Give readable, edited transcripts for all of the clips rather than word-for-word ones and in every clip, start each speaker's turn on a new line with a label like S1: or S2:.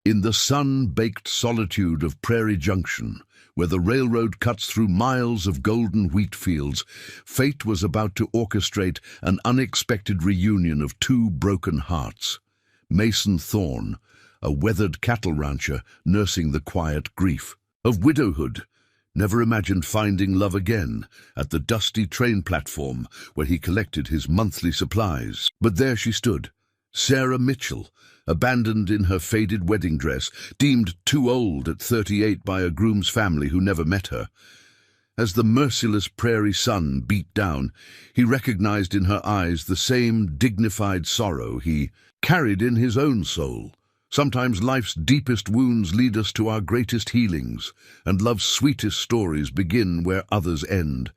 S1: In the sun-baked solitude of Prairie Junction, where the railroad cuts through miles of golden wheat fields, fate was about to orchestrate an unexpected reunion of two broken hearts. Mason Thorne, a weathered cattle rancher nursing the quiet grief of widowhood, never imagined finding love again at the dusty train platform where he collected his monthly supplies. But there she stood, Sarah Mitchell, abandoned in her faded wedding dress, deemed too old at 38 by a groom's family who never met her. As the merciless prairie sun beat down, he recognized in her eyes the same dignified sorrow he carried in his own soul. Sometimes life's deepest wounds lead us to our greatest healings, and love's sweetest stories begin where others end.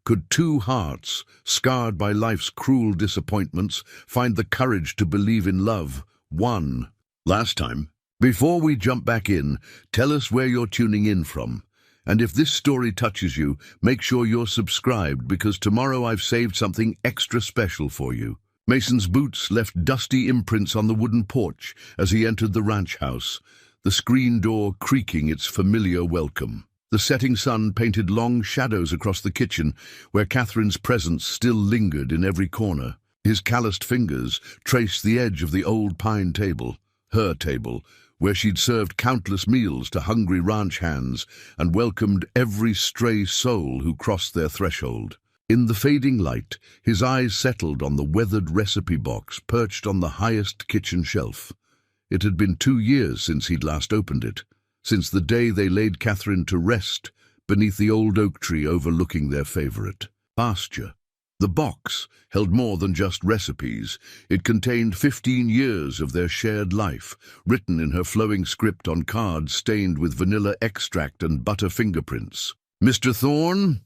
S1: Could two hearts, scarred by life's cruel disappointments, find the courage to believe in love? One. Last time. Before we jump back in, tell us where you're tuning in from. And if this story touches you, make sure you're subscribed, because tomorrow I've saved something extra special for you. Mason's boots left dusty imprints on the wooden porch as he entered the ranch house, the screen door creaking its familiar welcome. The setting sun painted long shadows across the kitchen, where Catherine's presence still lingered in every corner. His calloused fingers traced the edge of the old pine table, her table, where she'd served countless meals to hungry ranch hands and welcomed every stray soul who crossed their threshold. In the fading light, his eyes settled on the weathered recipe box perched on the highest kitchen shelf. It had been 2 years since he'd last opened it, since the day they laid Catherine to rest beneath the old oak tree overlooking their favorite pasture. The box held more than just recipes. It contained 15 years of their shared life, written in her flowing script on cards stained with vanilla extract and butter fingerprints. "Mr. Thorne?"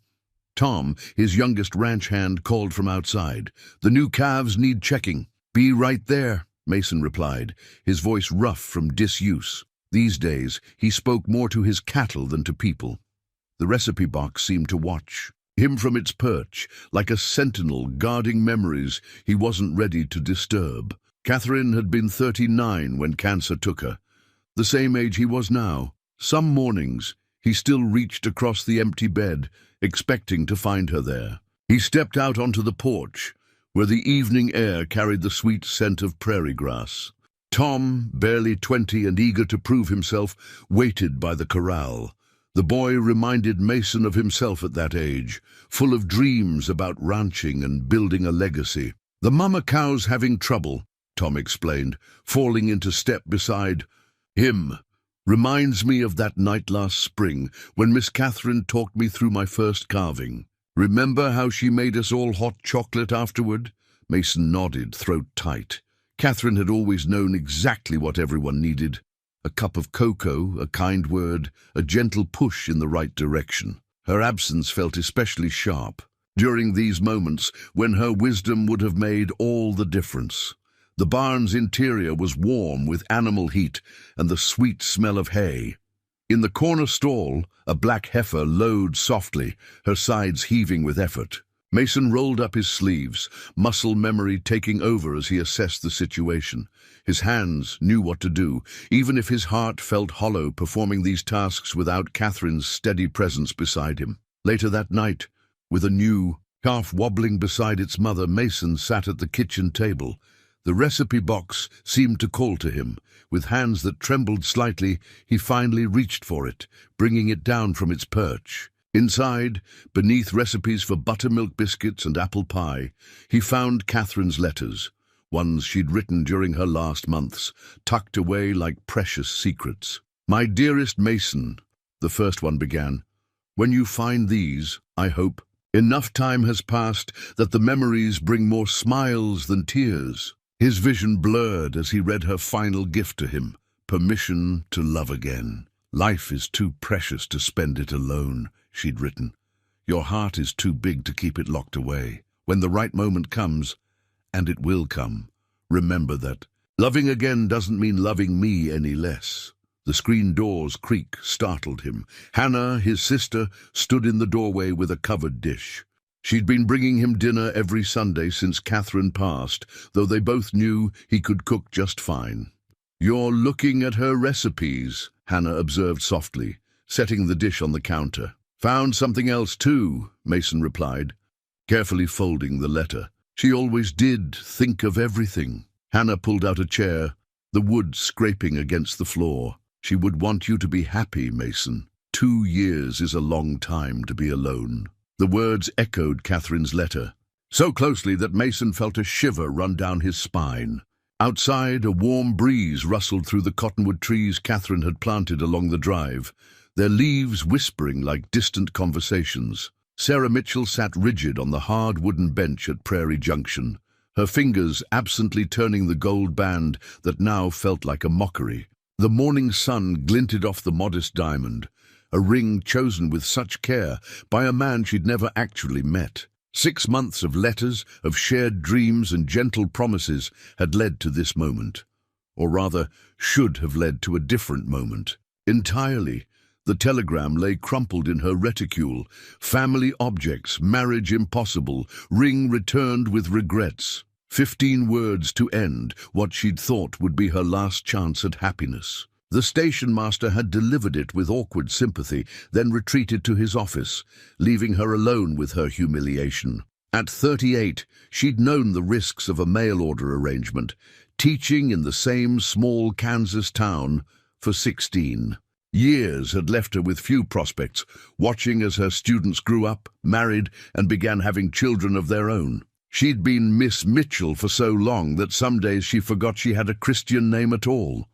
S1: Tom, his youngest ranch hand, called from outside. "The new calves need checking." "Be right there," Mason replied, his voice rough from disuse. These days, he spoke more to his cattle than to people. The recipe box seemed to watch him from its perch, like a sentinel guarding memories he wasn't ready to disturb. Catherine had been 39 when cancer took her, the same age he was now. Some mornings, he still reached across the empty bed, expecting to find her there. He stepped out onto the porch, where the evening air carried the sweet scent of prairie grass. Tom, barely 20 and eager to prove himself, waited by the corral. The boy reminded Mason of himself at that age, full of dreams about ranching and building a legacy. "The mama cow's having trouble," Tom explained, falling into step beside him. "Reminds me of that night last spring when Miss Catherine talked me through my first calving. Remember how she made us all hot chocolate afterward?" Mason nodded, throat tight. Catherine had always known exactly what everyone needed. A cup of cocoa, a kind word, a gentle push in the right direction. Her absence felt especially sharp during these moments when her wisdom would have made all the difference. The barn's interior was warm with animal heat and the sweet smell of hay. In the corner stall, a black heifer lowed softly, her sides heaving with effort. Mason rolled up his sleeves, muscle memory taking over as he assessed the situation. His hands knew what to do, even if his heart felt hollow performing these tasks without Catherine's steady presence beside him. Later that night, with a new calf wobbling beside its mother, Mason sat at the kitchen table. The recipe box seemed to call to him. With hands that trembled slightly, he finally reached for it, bringing it down from its perch. Inside, beneath recipes for buttermilk biscuits and apple pie, he found Catherine's letters, ones she'd written during her last months, tucked away like precious secrets. "My dearest Mason," the first one began, "when you find these, I hope, enough time has passed that the memories bring more smiles than tears." His vision blurred as he read her final gift to him, permission to love again. "Life is too precious to spend it alone," she'd written. "Your heart is too big to keep it locked away. When the right moment comes, and it will come, remember that loving again doesn't mean loving me any less." The screen door's creak startled him. Hannah, his sister, stood in the doorway with a covered dish. She'd been bringing him dinner every Sunday since Catherine passed, though they both knew he could cook just fine. "You're looking at her recipes," Hannah observed softly, setting the dish on the counter. "Found something else too," Mason replied, carefully folding the letter. "She always did think of everything." Hannah pulled out a chair, the wood scraping against the floor. "She would want you to be happy, Mason. 2 years is a long time to be alone." The words echoed Catherine's letter, so closely that Mason felt a shiver run down his spine. Outside, a warm breeze rustled through the cottonwood trees Catherine had planted along the drive, their leaves whispering like distant conversations. Sarah Mitchell sat rigid on the hard wooden bench at Prairie Junction, her fingers absently turning the gold band that now felt like a mockery. The morning sun glinted off the modest diamond, a ring chosen with such care by a man she'd never actually met. 6 months of letters, of shared dreams and gentle promises had led to this moment. Or rather, should have led to a different moment. Entirely. The telegram lay crumpled in her reticule. Family objects, marriage impossible, ring returned with regrets. 15 words to end what she'd thought would be her last chance at happiness. The station master had delivered it with awkward sympathy, then retreated to his office, leaving her alone with her humiliation. At 38, she'd known the risks of a mail-order arrangement, teaching in the same small Kansas town for 16. Years had left her with few prospects, watching as her students grew up, married, and began having children of their own. She'd been Miss Mitchell for so long that some days she forgot she had a Christian name at all.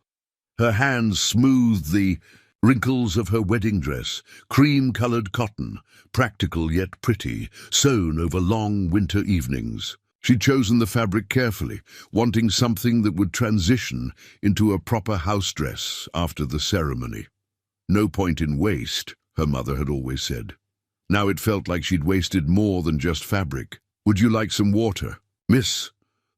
S1: Her hands smoothed the wrinkles of her wedding dress, cream-colored cotton, practical yet pretty, sewn over long winter evenings. She'd chosen the fabric carefully, wanting something that would transition into a proper house dress after the ceremony. No point in waste, her mother had always said. Now it felt like she'd wasted more than just fabric. "Would you like some water?" "Miss."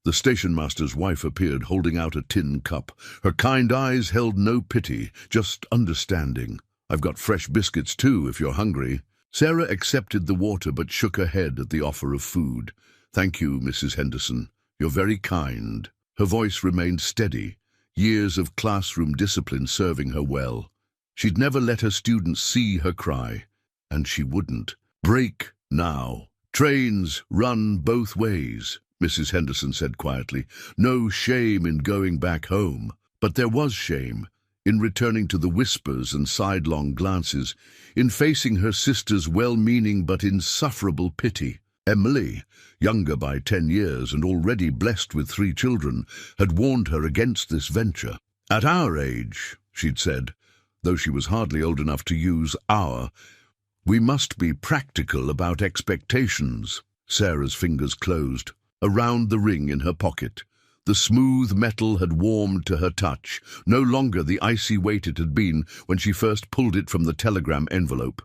S1: The station-master's wife appeared, holding out a tin cup. Her kind eyes held no pity, just understanding. "I've got fresh biscuits too, if you're hungry." Sarah accepted the water but shook her head at the offer of food. "Thank you, Mrs. Henderson. You're very kind." Her voice remained steady, years of classroom discipline serving her well. She'd never let her students see her cry, and she wouldn't. "Break now. Trains run both ways," Mrs. Henderson said quietly. "No shame in going back home." But there was shame in returning to the whispers and sidelong glances, in facing her sister's well-meaning but insufferable pity. Emily, younger by 10 years and already blessed with 3 children, had warned her against this venture. "At our age," she'd said, though she was hardly old enough to use "our," "we must be practical about expectations." Sarah's fingers closed around the ring in her pocket. The smooth metal had warmed to her touch, no longer the icy weight it had been when she first pulled it from the telegram envelope.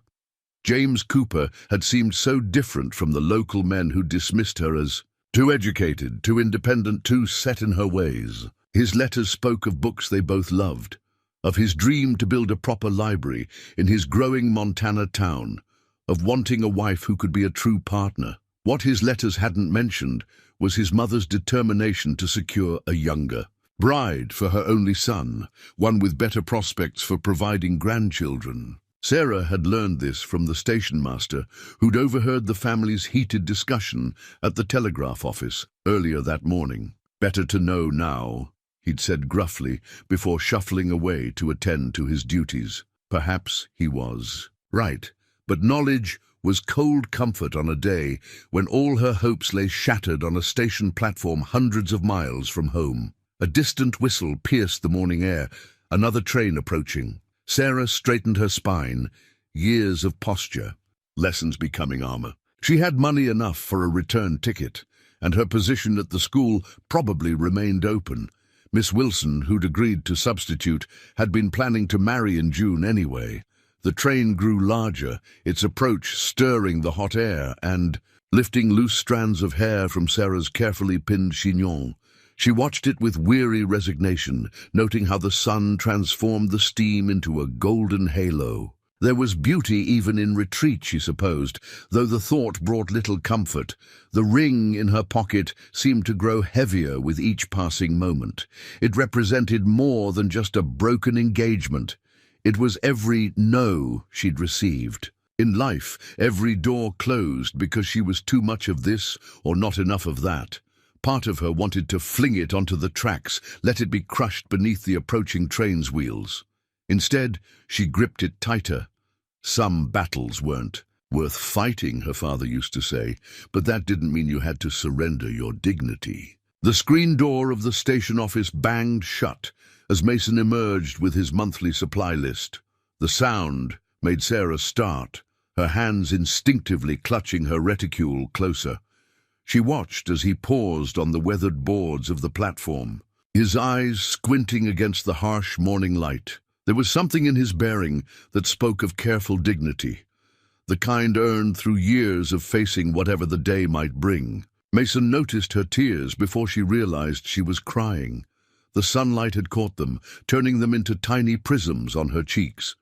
S1: James Cooper had seemed so different from the local men who dismissed her as too educated, too independent, too set in her ways. His letters spoke of books they both loved, of his dream to build a proper library in his growing Montana town, of wanting a wife who could be a true partner. What his letters hadn't mentioned was his mother's determination to secure a younger bride for her only son, one with better prospects for providing grandchildren. Sarah had learned this from the station master, who'd overheard the family's heated discussion at the telegraph office earlier that morning. "Better to know now," he'd said gruffly before shuffling away to attend to his duties. Perhaps he was right, but knowledge was cold comfort on a day when all her hopes lay shattered on a station platform hundreds of miles from home. A distant whistle pierced the morning air, another train approaching. Sarah straightened her spine, years of posture, lessons becoming armor. She had money enough for a return ticket, and her position at the school probably remained open. Miss Wilson, who'd agreed to substitute, had been planning to marry in June anyway. The train grew larger, its approach stirring the hot air and lifting loose strands of hair from Sarah's carefully pinned chignon. She watched it with weary resignation, noting how the sun transformed the steam into a golden halo. There was beauty even in retreat, she supposed, though the thought brought little comfort. The ring in her pocket seemed to grow heavier with each passing moment. It represented more than just a broken engagement. It was every no she'd received. In life, every door closed because she was too much of this or not enough of that. Part of her wanted to fling it onto the tracks, let it be crushed beneath the approaching train's wheels. Instead, she gripped it tighter. Some battles weren't worth fighting, her father used to say, but that didn't mean you had to surrender your dignity. The screen door of the station office banged shut as Mason emerged with his monthly supply list. The sound made Sarah start, her hands instinctively clutching her reticule closer. She watched as he paused on the weathered boards of the platform, his eyes squinting against the harsh morning light. There was something in his bearing that spoke of careful dignity, the kind earned through years of facing whatever the day might bring. Mason noticed her tears before she realized she was crying. The sunlight had caught them, turning them into tiny prisms on her cheeks.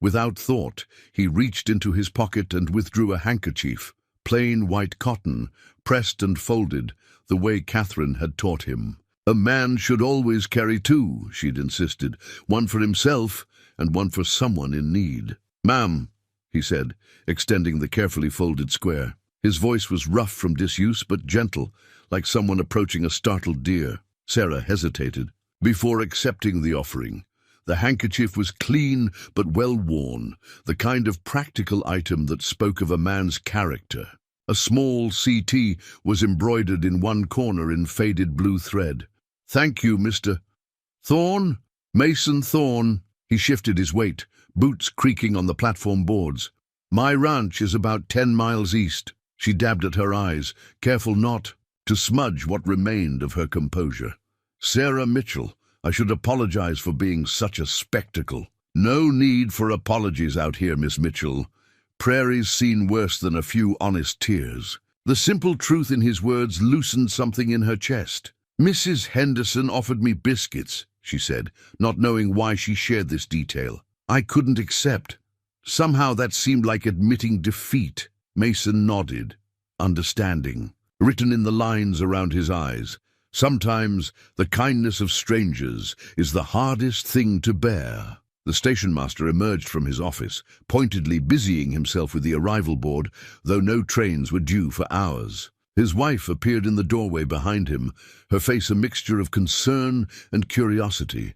S1: Without thought, he reached into his pocket and withdrew a handkerchief, plain white cotton, pressed and folded, the way Catherine had taught him. A man should always carry two, she'd insisted, one for himself and one for someone in need. "Ma'am," he said, extending the carefully folded square. His voice was rough from disuse but gentle, like someone approaching a startled deer. Sarah hesitated before accepting the offering. The handkerchief was clean but well-worn, the kind of practical item that spoke of a man's character. A small CT was embroidered in one corner in faded blue thread. "Thank you, Mr. Thorne? Mason Thorne." He shifted his weight, boots creaking on the platform boards. "My ranch is about 10 miles east." She dabbed at her eyes, careful not to smudge what remained of her composure. "Sarah Mitchell, I should apologize for being such a spectacle." "No need for apologies out here, Miss Mitchell. Prairie's seen worse than a few honest tears." The simple truth in his words loosened something in her chest. "Mrs. Henderson offered me biscuits," she said, not knowing why she shared this detail. "I couldn't accept. Somehow that seemed like admitting defeat." Mason nodded, understanding, written in the lines around his eyes. Sometimes the kindness of strangers is the hardest thing to bear. The station master emerged from his office, pointedly busying himself with the arrival board, though no trains were due for hours. His wife appeared in the doorway behind him, her face a mixture of concern and curiosity.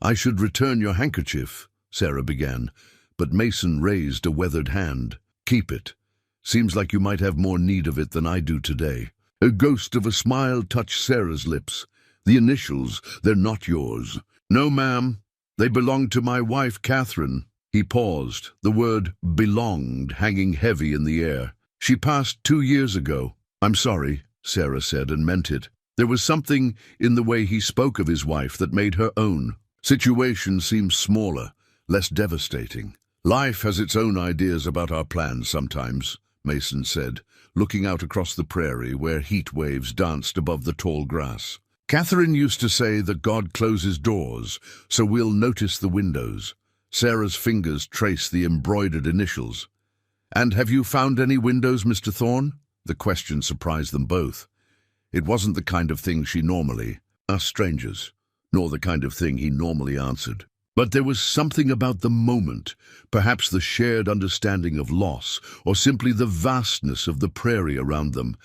S1: "I should return your handkerchief," Sarah began, but Mason raised a weathered hand. "Keep it. Seems like you might have more need of it than I do today." A ghost of a smile touched Sarah's lips. "The initials, they're not yours." "No, ma'am. They belong to my wife, Catherine." He paused, the word "belonged" hanging heavy in the air. "She passed 2 years ago." "I'm sorry," Sarah said, and meant it. There was something in the way he spoke of his wife that made her own situation seem smaller, less devastating. "Life has its own ideas about our plans sometimes," Mason said, looking out across the prairie where heat waves danced above the tall grass. "Catherine used to say that God closes doors, so we'll notice the windows." Sarah's fingers traced the embroidered initials. "And have you found any windows, Mr. Thorne?" The question surprised them both. It wasn't the kind of thing she normally asked strangers, nor the kind of thing he normally answered. But there was something about the moment, perhaps the shared understanding of loss, or simply the vastness of the prairie around them,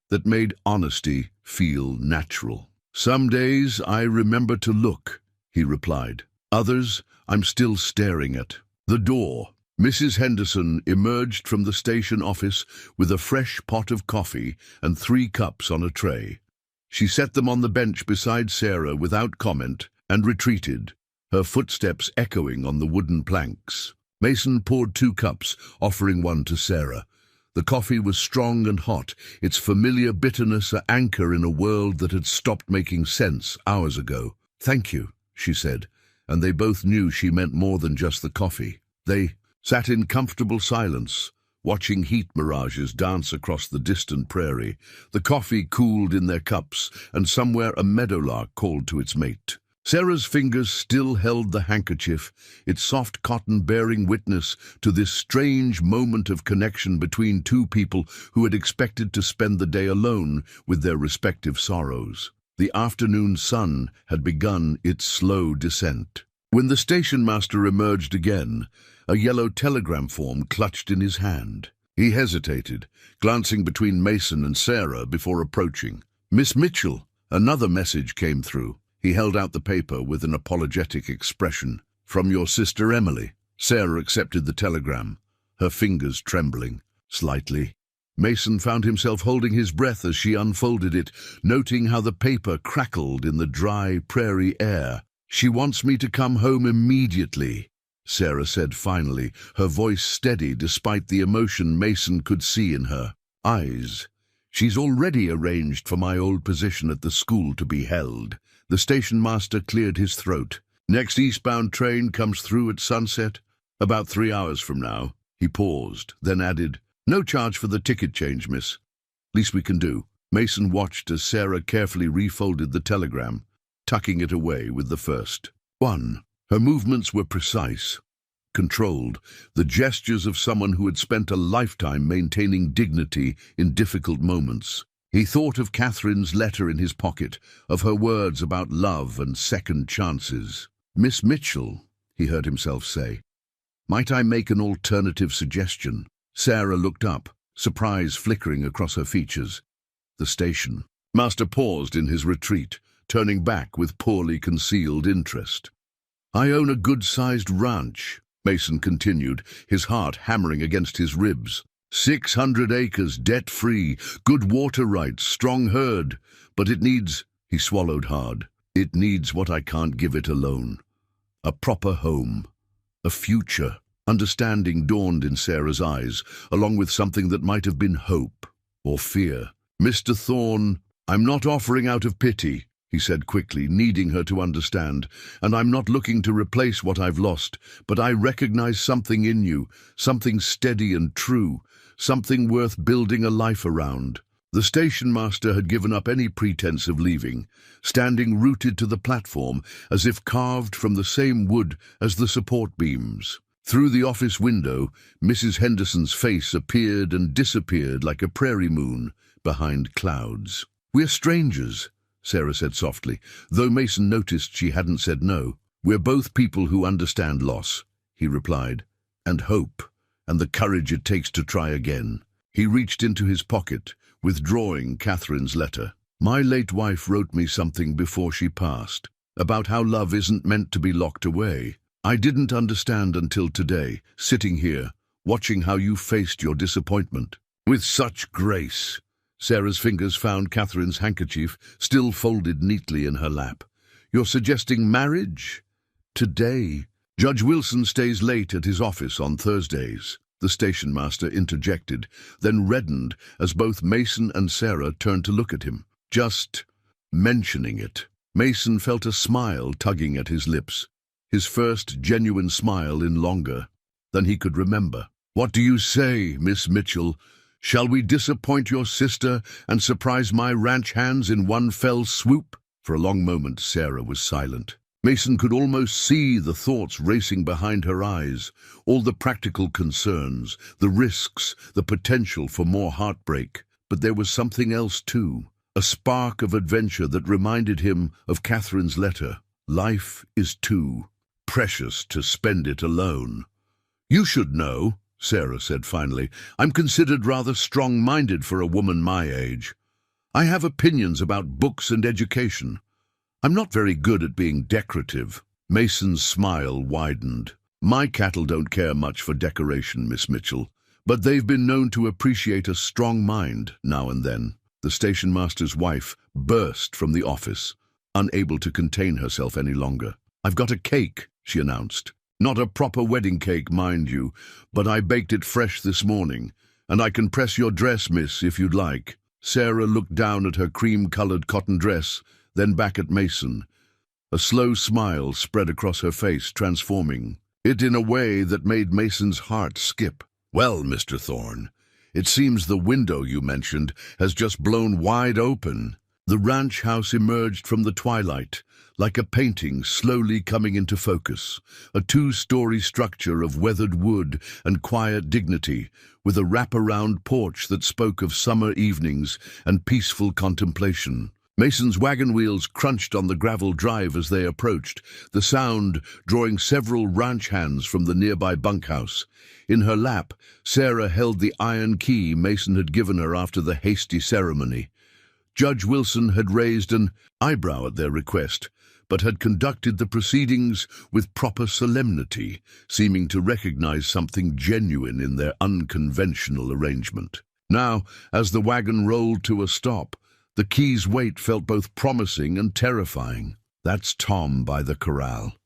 S1: that made honesty feel natural. "Some days I remember to look," he replied. "Others I'm still staring at." The door. Mrs. Henderson emerged from the station office with a fresh pot of coffee and 3 cups on a tray. She set them on the bench beside Sarah without comment and retreated, her footsteps echoing on the wooden planks. Mason poured 2 cups, offering one to Sarah. The coffee was strong and hot, its familiar bitterness an anchor in a world that had stopped making sense hours ago. "Thank you," she said, and they both knew she meant more than just the coffee. They sat in comfortable silence, watching heat mirages dance across the distant prairie. The coffee cooled in their cups, and somewhere a meadowlark called to its mate. Sarah's fingers still held the handkerchief, its soft cotton bearing witness to this strange moment of connection between two people who had expected to spend the day alone with their respective sorrows. The afternoon sun had begun its slow descent. When the station master emerged again, a yellow telegram form clutched in his hand. He hesitated, glancing between Mason and Sarah before approaching. "Miss Mitchell," another message came through. He held out the paper with an apologetic expression. "From your sister Emily." Sarah accepted the telegram, her fingers trembling slightly. Mason found himself holding his breath as she unfolded it, noting how the paper crackled in the dry prairie air. "She wants me to come home immediately," Sarah said finally, her voice steady despite the emotion Mason could see in her eyes. "She's already arranged for my old position at the school to be held." The station master cleared his throat. "Next eastbound train comes through at sunset, about 3 hours from now." He paused, then added, "No charge for the ticket change, miss. Least we can do." Mason watched as Sarah carefully refolded the telegram, tucking it away with the first one. Her movements were precise, controlled, the gestures of someone who had spent a lifetime maintaining dignity in difficult moments. He thought of Catherine's letter in his pocket, of her words about love and second chances. "Miss Mitchell," he heard himself say, "might I make an alternative suggestion?" Sarah looked up, surprise flickering across her features. The station master paused in his retreat, turning back with poorly concealed interest. "I own a good-sized ranch," Mason continued, his heart hammering against his ribs. 600 acres, debt-free, good water rights, strong herd. But it needs," he swallowed hard, "it needs what I can't give it alone. A proper home. A future." Understanding dawned in Sarah's eyes, along with something that might have been hope or fear. "Mr. Thorne, I'm not offering out of pity," he said quickly, needing her to understand, "and I'm not looking to replace what I've lost, but I recognize something in you, something steady and true, something worth building a life around." The station master had given up any pretense of leaving, standing rooted to the platform as if carved from the same wood as the support beams. Through the office window, Mrs. Henderson's face appeared and disappeared like a prairie moon behind clouds. "We're strangers," Sarah said softly, though Mason noticed she hadn't said no. "We're both people who understand loss," he replied, "and hope, and the courage it takes to try again." He reached into his pocket, withdrawing Catherine's letter. "My late wife wrote me something before she passed, about how love isn't meant to be locked away. I didn't understand until today, sitting here, watching how you faced your disappointment. With such grace." Sarah's fingers found Catherine's handkerchief, still folded neatly in her lap. "You're suggesting marriage? Today?" "Judge Wilson stays late at his office on Thursdays," the station master interjected, then reddened as both Mason and Sarah turned to look at him. Just mentioning it. Mason felt a smile tugging at his lips, his first genuine smile in longer than he could remember. "What do you say, Miss Mitchell? Shall we disappoint your sister and surprise my ranch hands in one fell swoop?" For a long moment Sarah was silent. Mason could almost see the thoughts racing behind her eyes, all the practical concerns, the risks, the potential for more heartbreak. But there was something else too, a spark of adventure that reminded him of Catherine's letter. Life is too precious to spend it alone. "You should know," Sarah said finally. "I'm considered rather strong-minded for a woman my age. I have opinions about books and education. I'm not very good at being decorative." Mason's smile widened. "My cattle don't care much for decoration, Miss Mitchell, but they've been known to appreciate a strong mind now and then." The station master's wife burst from the office, unable to contain herself any longer. "I've got a cake," she announced. "Not a proper wedding cake, mind you, but I baked it fresh this morning, and I can press your dress, miss, if you'd like." Sarah looked down at her cream-colored cotton dress, then back at Mason. A slow smile spread across her face, transforming it in a way that made Mason's heart skip. "Well, Mr. Thorne, it seems the window you mentioned has just blown wide open." The ranch house emerged from the twilight, like a painting slowly coming into focus, a two-story structure of weathered wood and quiet dignity, with a wrap-around porch that spoke of summer evenings and peaceful contemplation. Mason's wagon wheels crunched on the gravel drive as they approached, the sound drawing several ranch hands from the nearby bunkhouse. In her lap, Sarah held the iron key Mason had given her after the hasty ceremony. Judge Wilson had raised an eyebrow at their request, but had conducted the proceedings with proper solemnity, seeming to recognize something genuine in their unconventional arrangement. Now, as the wagon rolled to a stop, the key's weight felt both promising and terrifying. "That's Tom by the corral,"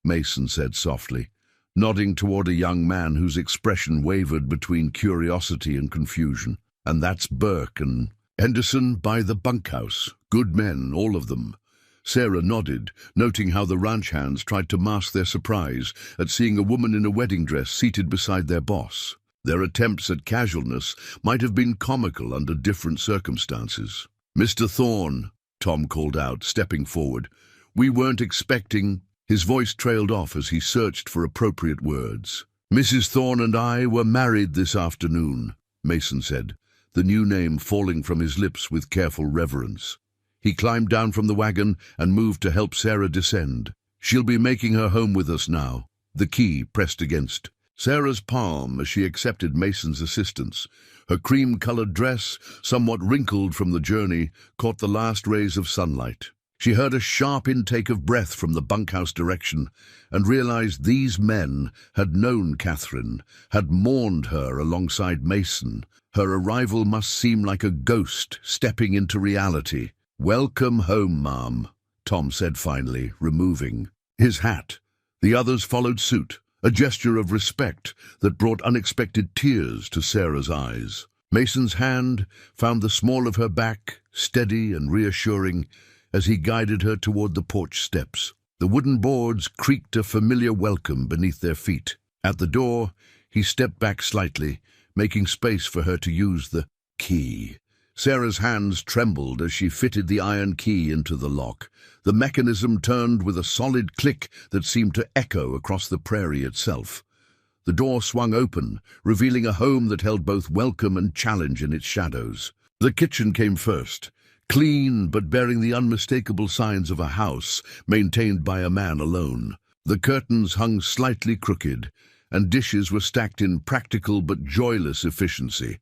S1: Mason said softly, nodding toward a young man whose expression wavered between curiosity and confusion. "And that's Burke and Henderson by the bunkhouse. Good men, all of them." Sarah nodded, noting how the ranch hands tried to mask their surprise at seeing a woman in a wedding dress seated beside their boss. Their attempts at casualness might have been comical under different circumstances. "Mr. Thorne," Tom called out, stepping forward. "We weren't expecting—" His voice trailed off as he searched for appropriate words. "Mrs. Thorne and I were married this afternoon," Mason said, the new name falling from his lips with careful reverence. He climbed down from the wagon and moved to help Sarah descend. "She'll be making her home with us now." The key pressed against Sarah's palm as she accepted Mason's assistance. Her cream-colored dress, somewhat wrinkled from the journey, caught the last rays of sunlight. She heard a sharp intake of breath from the bunkhouse direction and realized these men had known Catherine, had mourned her alongside Mason. Her arrival must seem like a ghost stepping into reality. "Welcome home, Ma'am," Tom said finally, removing his hat. The others followed suit, a gesture of respect that brought unexpected tears to Sarah's eyes. Mason's hand found the small of her back, steady and reassuring, as he guided her toward the porch steps. The wooden boards creaked a familiar welcome beneath their feet. At the door, he stepped back slightly, making space for her to use the key. Sarah's hands trembled as she fitted the iron key into the lock. The mechanism turned with a solid click that seemed to echo across the prairie itself. The door swung open, revealing a home that held both welcome and challenge in its shadows. The kitchen came first, clean but bearing the unmistakable signs of a house maintained by a man alone. The curtains hung slightly crooked, and dishes were stacked in practical but joyless efficiency.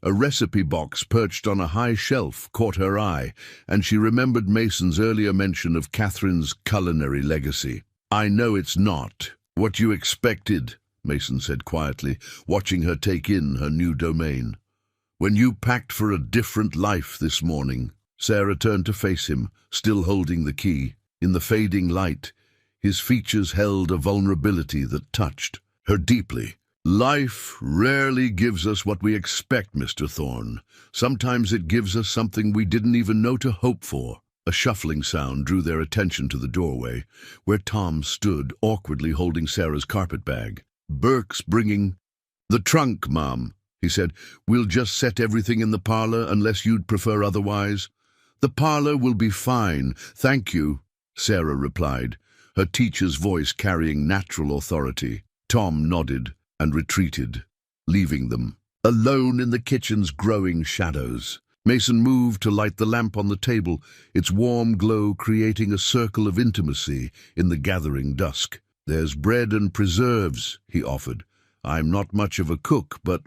S1: A recipe box perched on a high shelf caught her eye, and she remembered Mason's earlier mention of Catherine's culinary legacy. "I know it's not what you expected," Mason said quietly, watching her take in her new domain. "When you packed for a different life this morning." Sarah turned to face him, still holding the key. In the fading light, his features held a vulnerability that touched her deeply. "Life rarely gives us what we expect, Mr. Thorne. Sometimes it gives us something we didn't even know to hope for." A shuffling sound drew their attention to the doorway, where Tom stood, awkwardly holding Sarah's carpet bag. "Burke's bringing—" "The trunk, Mom," he said. "We'll just set everything in the parlor unless you'd prefer otherwise." "The parlor will be fine, thank you," Sarah replied, her teacher's voice carrying natural authority. Tom nodded and retreated, leaving them alone in the kitchen's growing shadows. Mason moved to light the lamp on the table, its warm glow creating a circle of intimacy in the gathering dusk. "There's bread and preserves," he offered. "I'm not much of a cook, but—"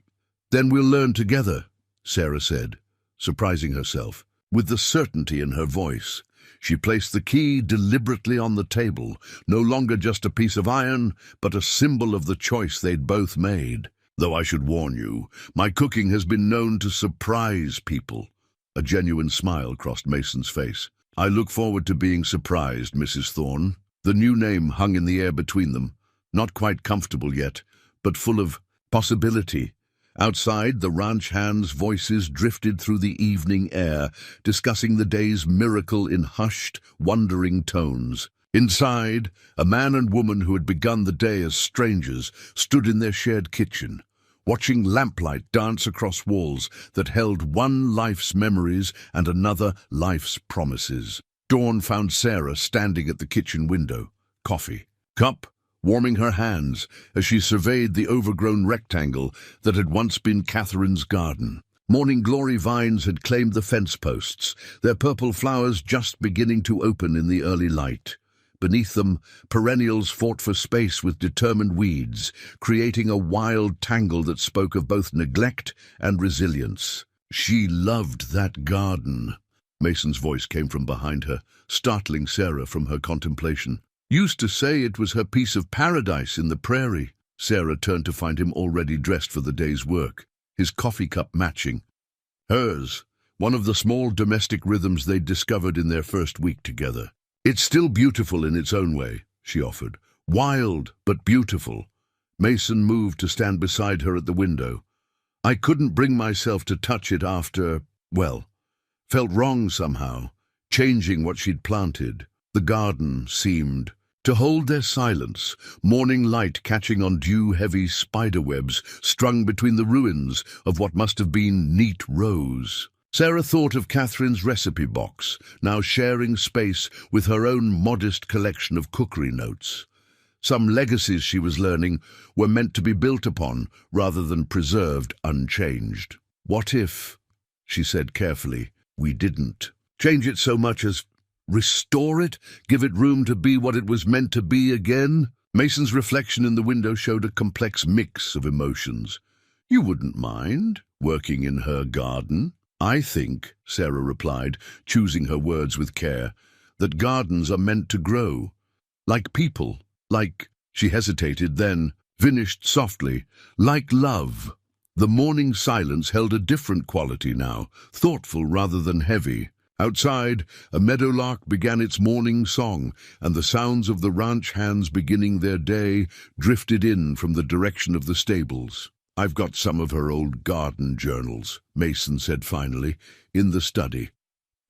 S1: "Then we'll learn together," Sarah said, surprising herself. With the certainty in her voice, she placed the key deliberately on the table, no longer just a piece of iron, but a symbol of the choice they'd both made. "Though I should warn you, my cooking has been known to surprise people." A genuine smile crossed Mason's face. "I look forward to being surprised, Mrs. Thorne." The new name hung in the air between them, not quite comfortable yet, but full of possibility. Outside, the ranch hands' voices drifted through the evening air, discussing the day's miracle in hushed, wondering tones. Inside, a man and woman who had begun the day as strangers stood in their shared kitchen. watching lamplight dance across walls that held one life's memories and another life's promises. Dawn found Sarah standing at the kitchen window, coffee cup warming her hands as she surveyed the overgrown rectangle that had once been Catherine's garden. Morning glory vines had claimed the fence posts, their purple flowers just beginning to open in the early light. Beneath them, perennials fought for space with determined weeds, creating a wild tangle that spoke of both neglect and resilience. She loved that garden. Mason's voice came from behind her, startling Sarah from her contemplation. Used to say it was her piece of paradise in the prairie. Sarah turned to find him already dressed for the day's work, his coffee cup matching. Hers, one of the small domestic rhythms they'd discovered in their first week together. It's still beautiful in its own way, she offered. Wild, but beautiful. Mason moved to stand beside her at the window. I couldn't bring myself to touch it after, well, felt wrong somehow, changing what she'd planted. The garden seemed to hold their silence, morning light catching on dew-heavy spiderwebs strung between the ruins of what must have been neat rows. Sarah thought of Catherine's recipe box, now sharing space with her own modest collection of cookery notes. Some legacies she was learning were meant to be built upon rather than preserved unchanged. What if, she said carefully, we didn't change it so much as restore it, give it room to be what it was meant to be again? Mason's reflection in the window showed a complex mix of emotions. You wouldn't mind working in her garden? I think, Sarah replied, choosing her words with care, that gardens are meant to grow. Like people, like, she hesitated, then finished softly, like love. The morning silence held a different quality now, thoughtful rather than heavy. Outside, a meadowlark began its morning song, and the sounds of the ranch hands beginning their day drifted in from the direction of the stables. I've got some of her old garden journals, Mason said finally, in the study.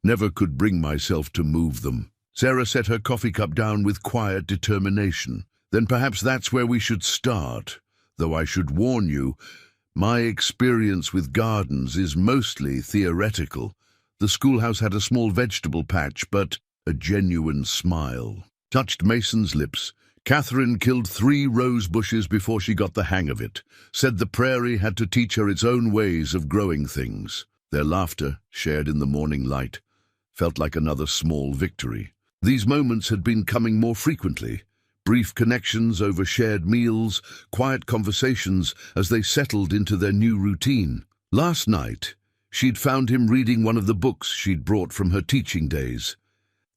S1: Never could bring myself to move them. Sarah set her coffee cup down with quiet determination. Then perhaps that's where we should start, though I should warn you, my experience with gardens is mostly theoretical. The schoolhouse had a small vegetable patch, but a genuine smile touched Mason's lips. Catherine killed 3 rose bushes before she got the hang of it, said the prairie had to teach her its own ways of growing things. Their laughter, shared in the morning light, felt like another small victory. These moments had been coming more frequently, brief connections over shared meals, quiet conversations as they settled into their new routine. Last night, she'd found him reading one of the books she'd brought from her teaching days,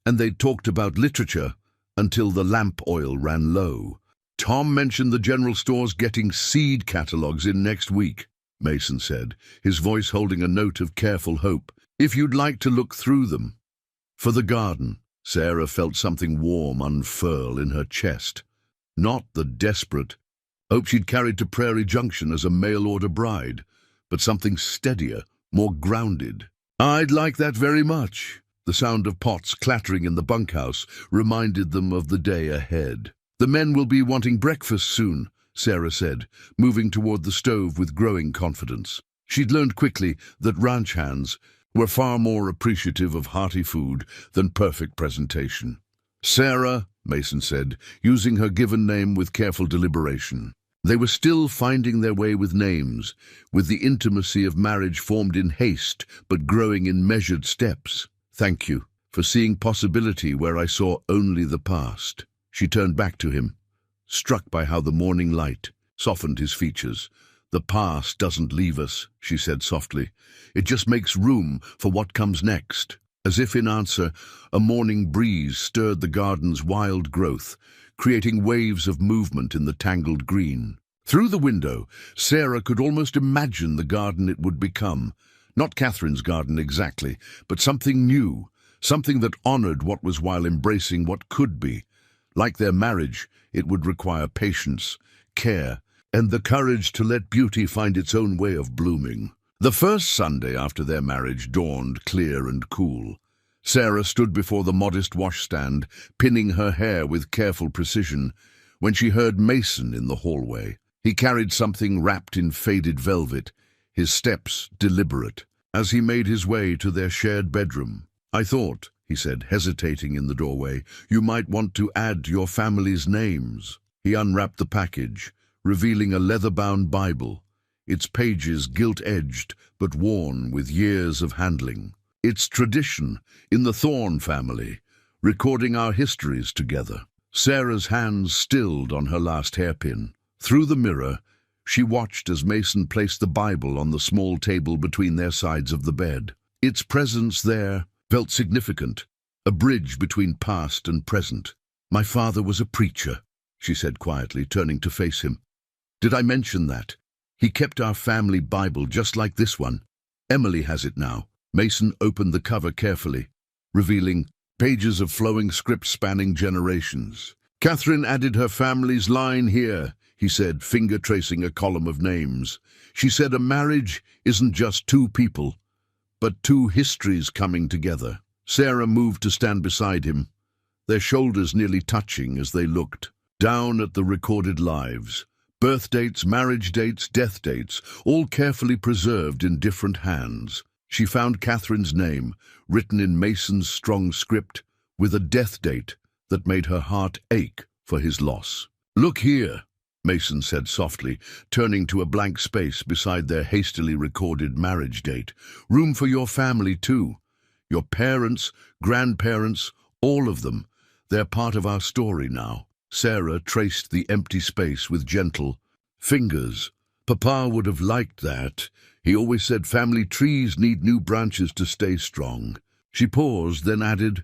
S1: and they'd talked about literature until the lamp oil ran low. Tom mentioned the general store's getting seed catalogues in next week, Mason said, his voice holding a note of careful hope. If you'd like to look through them. For the garden, Sarah felt something warm unfurl in her chest. Not the desperate hope she'd carried to Prairie Junction as a mail-order bride, but something steadier, more grounded. I'd like that very much. The sound of pots clattering in the bunkhouse reminded them of the day ahead. The men will be wanting breakfast soon, Sarah said, moving toward the stove with growing confidence. She'd learned quickly that ranch hands were far more appreciative of hearty food than perfect presentation. Sarah, Mason said, using her given name with careful deliberation. They were still finding their way with names, with the intimacy of marriage formed in haste but growing in measured steps. Thank you for seeing possibility where I saw only the past. She turned back to him, struck by how the morning light softened his features. The past doesn't leave us, she said softly. It just makes room for what comes next. As if in answer, a morning breeze stirred the garden's wild growth, creating waves of movement in the tangled green. Through the window, Sarah could almost imagine the garden it would become. Not Catherine's garden exactly, but something new, something that honored what was while embracing what could be. Like their marriage, it would require patience, care, and the courage to let beauty find its own way of blooming. The first Sunday after their marriage dawned clear and cool. Sarah stood before the modest washstand, pinning her hair with careful precision, when she heard Mason in the hallway. He carried something wrapped in faded velvet, his steps deliberate, as he made his way to their shared bedroom. "I thought," he said, hesitating in the doorway, "you might want to add your family's names." He unwrapped the package, revealing a leather-bound Bible, its pages gilt-edged but worn with years of handling. "It's tradition in the Thorne family, recording our histories together." Sarah's hands stilled on her last hairpin. Through the mirror, she watched as Mason placed the Bible on the small table between their sides of the bed. Its presence there felt significant, a bridge between past and present. "My father was a preacher," she said quietly, turning to face him. "Did I mention that? He kept our family Bible just like this one. Emily has it now." Mason opened the cover carefully, revealing pages of flowing script spanning generations. "Catherine added her family's line here," he said, finger tracing a column of names. "She said a marriage isn't just two people, but two histories coming together." Sarah moved to stand beside him, their shoulders nearly touching as they looked down at the recorded lives. Birth dates, marriage dates, death dates, all carefully preserved in different hands. She found Catherine's name, written in Mason's strong script, with a death date that made her heart ache for his loss. "Look here," Mason said softly, turning to a blank space beside their hastily recorded marriage date. "Room for your family, too. Your parents, grandparents, all of them. They're part of our story now." Sarah traced the empty space with gentle fingers. "Papa would have liked that. He always said family trees need new branches to stay strong." She paused, then added,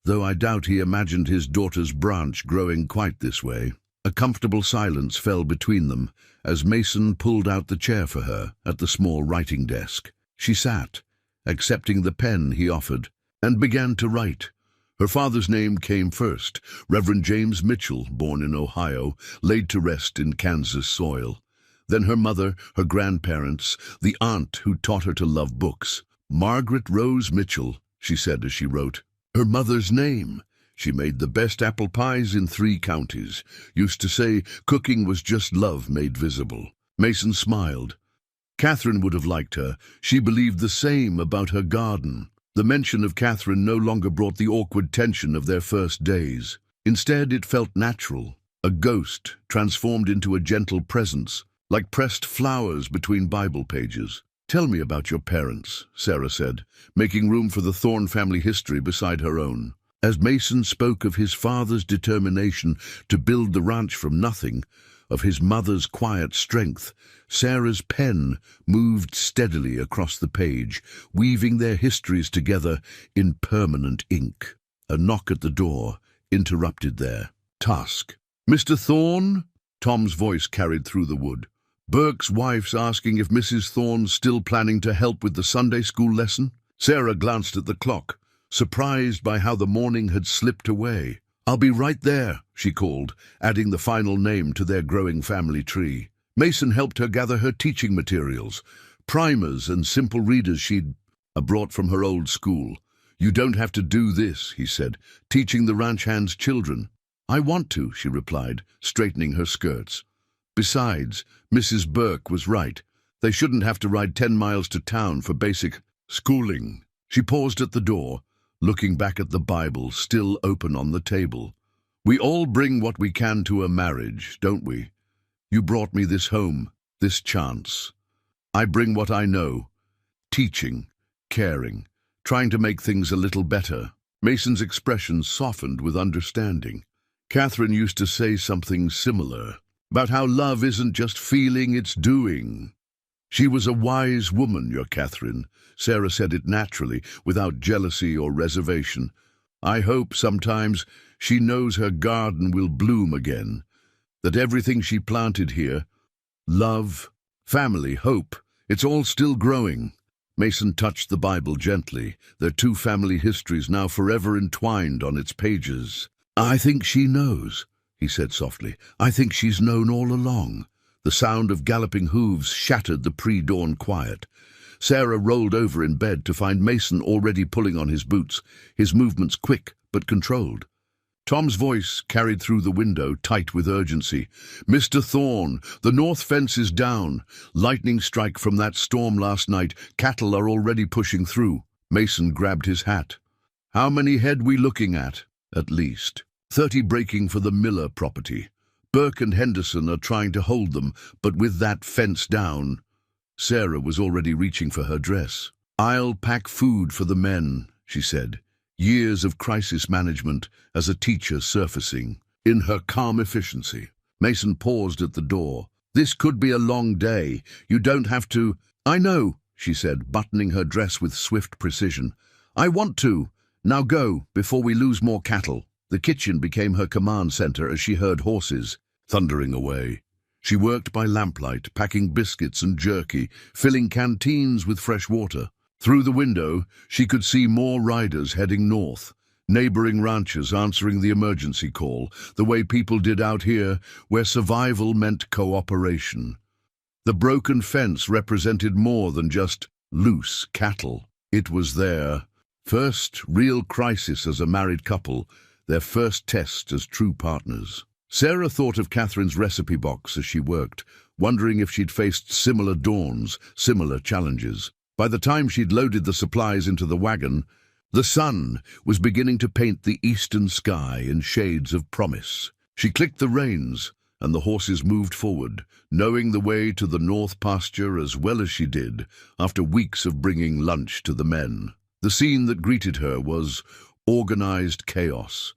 S1: "Though I doubt he imagined his daughter's branch growing quite this way." A comfortable silence fell between them as Mason pulled out the chair for her at the small writing desk. She sat, accepting the pen he offered, and began to write. Her father's name came first, Reverend James Mitchell, born in Ohio, laid to rest in Kansas soil. Then her mother, her grandparents, the aunt who taught her to love books. "Margaret Rose Mitchell," she said as she wrote. Her mother's name. She made the best apple pies in 3 counties. Used to say cooking was just love made visible. Mason smiled. Catherine would have liked her. She believed the same about her garden. The mention of Catherine no longer brought the awkward tension of their first days. Instead, it felt natural, a ghost transformed into a gentle presence, like pressed flowers between Bible pages. "Tell me about your parents," Sarah said, making room for the Thorne family history beside her own. As Mason spoke of his father's determination to build the ranch from nothing, of his mother's quiet strength, Sarah's pen moved steadily across the page, weaving their histories together in permanent ink. A knock at the door interrupted their task. "Mr. Thorne?" Tom's voice carried through the wood. "Burke's wife's asking if Mrs. Thorne's still planning to help with the Sunday school lesson." Sarah glanced at the clock, surprised by how the morning had slipped away. "I'll be right there," she called, adding the final name to their growing family tree. Mason helped her gather her teaching materials, primers and simple readers she'd brought from her old school. "You don't have to do this," he said, "teaching the ranch hands children." "I want to," she replied, straightening her skirts. Besides, Mrs. Burke was right. They shouldn't have to ride 10 miles to town for basic schooling. She paused at the door, looking back at the Bible still open on the table. "We all bring what we can to a marriage, don't we? You brought me this home, this chance. I bring what I know, teaching, caring, trying to make things a little better." Mason's expression softened with understanding. Catherine used to say something similar, about how love isn't just feeling, it's doing. She was a wise woman, your Catherine. Sarah said it naturally, without jealousy or reservation. "I hope sometimes she knows her garden will bloom again, that everything she planted here, love, family, hope, it's all still growing." Mason touched the Bible gently, their 2 family histories now forever entwined on its pages. "I think she knows," he said softly. "I think she's known all along." The sound of galloping hooves shattered the pre-dawn quiet. Sarah rolled over in bed to find Mason already pulling on his boots, his movements quick but controlled. Tom's voice carried through the window, tight with urgency. "Mr. Thorne, the north fence is down. Lightning strike from that storm last night. Cattle are already pushing through." Mason grabbed his hat. "How many head we looking at?" "At least 30 breaking for the Miller property. Burke and Henderson are trying to hold them, but with that fence down..." Sarah was already reaching for her dress. "I'll pack food for the men," she said. Years of crisis management as a teacher surfacing in her calm efficiency. Mason paused at the door. "This could be a long day. You don't have to..." "I know," she said, buttoning her dress with swift precision. "I want to. Now go, before we lose more cattle." The kitchen became her command center as she heard horses thundering away. She worked by lamplight, packing biscuits and jerky, filling canteens with fresh water. Through the window, she could see more riders heading north, neighboring ranches answering the emergency call, the way people did out here, where survival meant cooperation. The broken fence represented more than just loose cattle. It was their first real crisis as a married couple, their first test as true partners. Sarah thought of Catherine's recipe box as she worked, wondering if she'd faced similar dawns, similar challenges. By the time she'd loaded the supplies into the wagon, the sun was beginning to paint the eastern sky in shades of promise. She clicked the reins, and the horses moved forward, knowing the way to the north pasture as well as she did, after weeks of bringing lunch to the men. The scene that greeted her was organized chaos.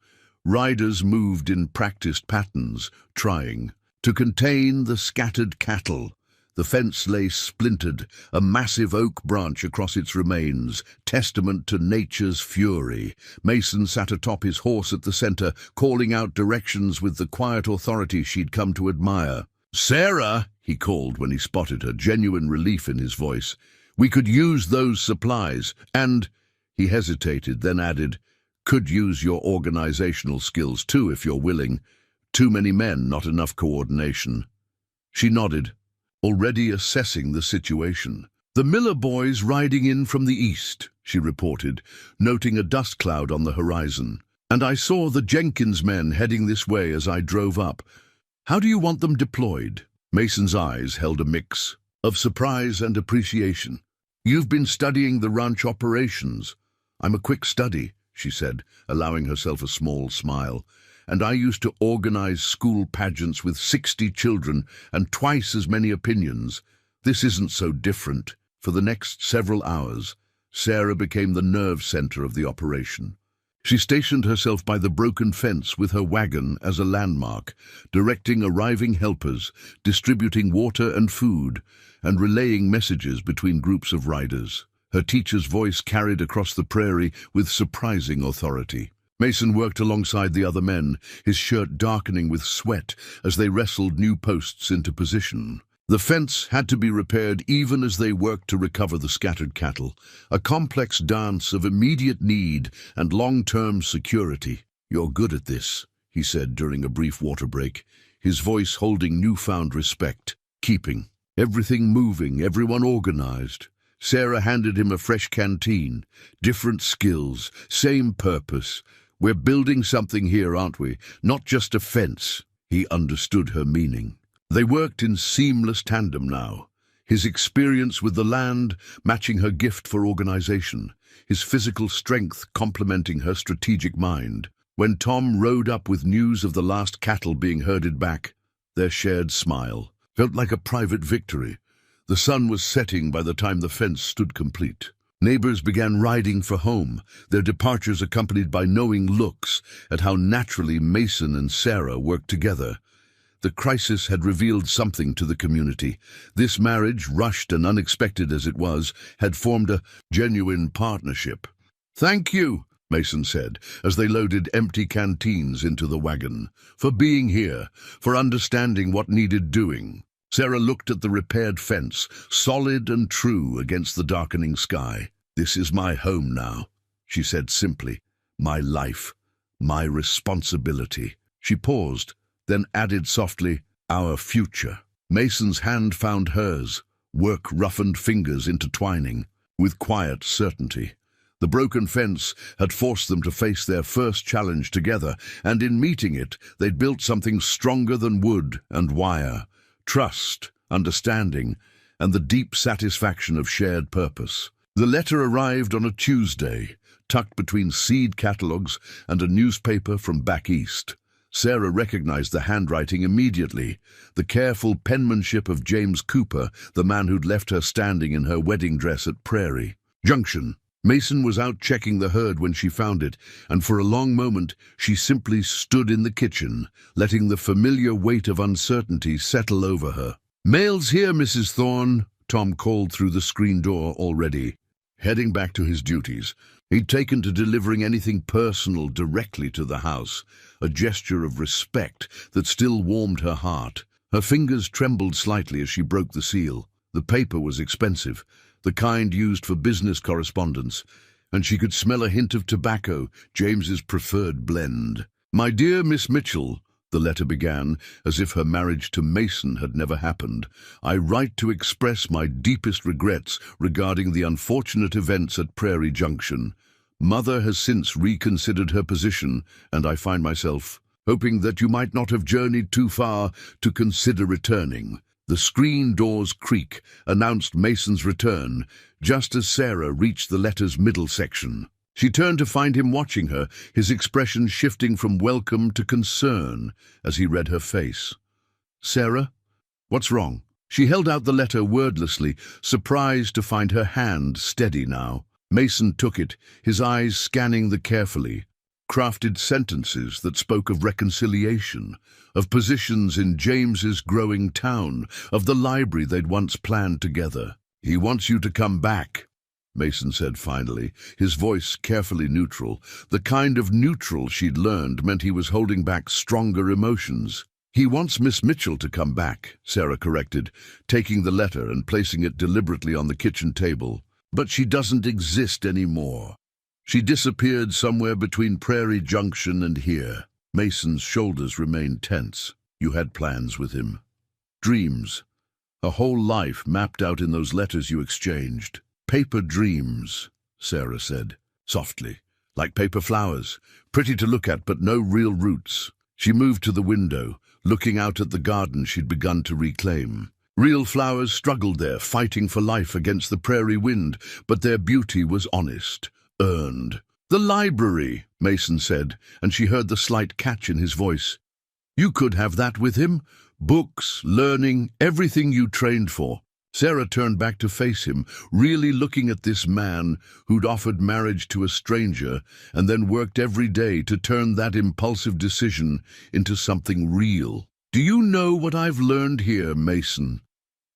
S1: Riders moved in practiced patterns, trying to contain the scattered cattle. The fence lay splintered, a massive oak branch across its remains, testament to nature's fury. Mason sat atop his horse at the center, calling out directions with the quiet authority she'd come to admire. "Sarah," he called when he spotted her, genuine relief in his voice. "We could use those supplies, and..." He hesitated, then added, "could use your organizational skills too, if you're willing. Too many men, not enough coordination." She nodded, already assessing the situation. "The Miller boys riding in from the east," she reported, noting a dust cloud on the horizon. "And I saw the Jenkins men heading this way as I drove up. How do you want them deployed?" Mason's eyes held a mix of surprise and appreciation. "You've been studying the ranch operations." "I'm a quick study," she said, allowing herself a small smile. "And I used to organize school pageants with 60 children and twice as many opinions. This isn't so different." For the next several hours, Sarah became the nerve center of the operation. She stationed herself by the broken fence with her wagon as a landmark, directing arriving helpers, distributing water and food, and relaying messages between groups of riders. Her teacher's voice carried across the prairie with surprising authority. Mason worked alongside the other men, his shirt darkening with sweat as they wrestled new posts into position. The fence had to be repaired even as they worked to recover the scattered cattle, a complex dance of immediate need and long-term security. "You're good at this," he said during a brief water break, his voice holding newfound respect. "Keeping everything moving, everyone organized." Sarah handed him a fresh canteen. "Different skills, same purpose. We're building something here, aren't we? Not just a fence." He understood her meaning. They worked in seamless tandem now, his experience with the land matching her gift for organization, his physical strength complementing her strategic mind. When Tom rode up with news of the last cattle being herded back, their shared smile felt like a private victory. The sun was setting by the time the fence stood complete. Neighbors began riding for home, their departures accompanied by knowing looks at how naturally Mason and Sarah worked together. The crisis had revealed something to the community. This marriage, rushed and unexpected as it was, had formed a genuine partnership. "Thank you," Mason said, as they loaded empty canteens into the wagon, "for being here, for understanding what needed doing." Sarah looked at the repaired fence, solid and true against the darkening sky. "This is my home now," she said simply. "My life, my responsibility." She paused, then added softly, "Our future." Mason's hand found hers, work-roughened fingers intertwining, with quiet certainty. The broken fence had forced them to face their first challenge together, and in meeting it, they'd built something stronger than wood and wire: trust, understanding, and the deep satisfaction of shared purpose. The letter arrived on a Tuesday, tucked between seed catalogues and a newspaper from back east. Sarah recognized the handwriting immediately, the careful penmanship of James Cooper, the man who'd left her standing in her wedding dress at Prairie Junction. Mason was out checking the herd when she found it, and for a long moment she simply stood in the kitchen, letting the familiar weight of uncertainty settle over her. "Mail's here, Mrs. Thorne," Tom called through the screen door already. Heading back to his duties, he'd taken to delivering anything personal directly to the house, a gesture of respect that still warmed her heart. Her fingers trembled slightly as she broke the seal. The paper was expensive, the kind used for business correspondence, and she could smell a hint of tobacco, James's preferred blend. "My dear Miss Mitchell," the letter began, as if her marriage to Mason had never happened, "I write to express my deepest regrets regarding the unfortunate events at Prairie Junction. Mother has since reconsidered her position, and I find myself hoping that you might not have journeyed too far to consider returning." The screen door's creak announced Mason's return, just as Sarah reached the letter's middle section. She turned to find him watching her, his expression shifting from welcome to concern as he read her face. "Sarah, what's wrong?" She held out the letter wordlessly, surprised to find her hand steady now. Mason took it, his eyes scanning the carefully crafted sentences that spoke of reconciliation, of positions in James's growing town, of the library they'd once planned together. "He wants you to come back," Mason said finally, his voice carefully neutral. The kind of neutral she'd learned meant he was holding back stronger emotions. "He wants Miss Mitchell to come back," Sarah corrected, taking the letter and placing it deliberately on the kitchen table. "But she doesn't exist anymore. She disappeared somewhere between Prairie Junction and here." Mason's shoulders remained tense. "You had plans with him. Dreams. A whole life mapped out in those letters you exchanged." "Paper dreams," Sarah said, softly, "like paper flowers, pretty to look at but no real roots." She moved to the window, looking out at the garden she'd begun to reclaim. Real flowers struggled there, fighting for life against the prairie wind, but their beauty was honest, earned. "The library," Mason said, and she heard the slight catch in his voice. "You could have that with him. Books, learning, everything you trained for." Sarah turned back to face him, really looking at this man who'd offered marriage to a stranger and then worked every day to turn that impulsive decision into something real. "Do you know what I've learned here, Mason?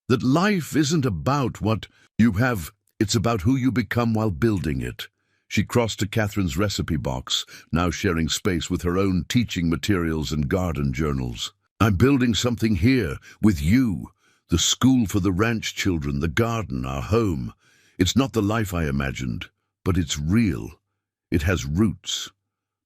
S1: That life isn't about what you have, it's about who you become while building it." She crossed to Catherine's recipe box, now sharing space with her own teaching materials and garden journals. "I'm building something here, with you. The school for the ranch children, the garden, our home. It's not the life I imagined, but it's real. It has roots.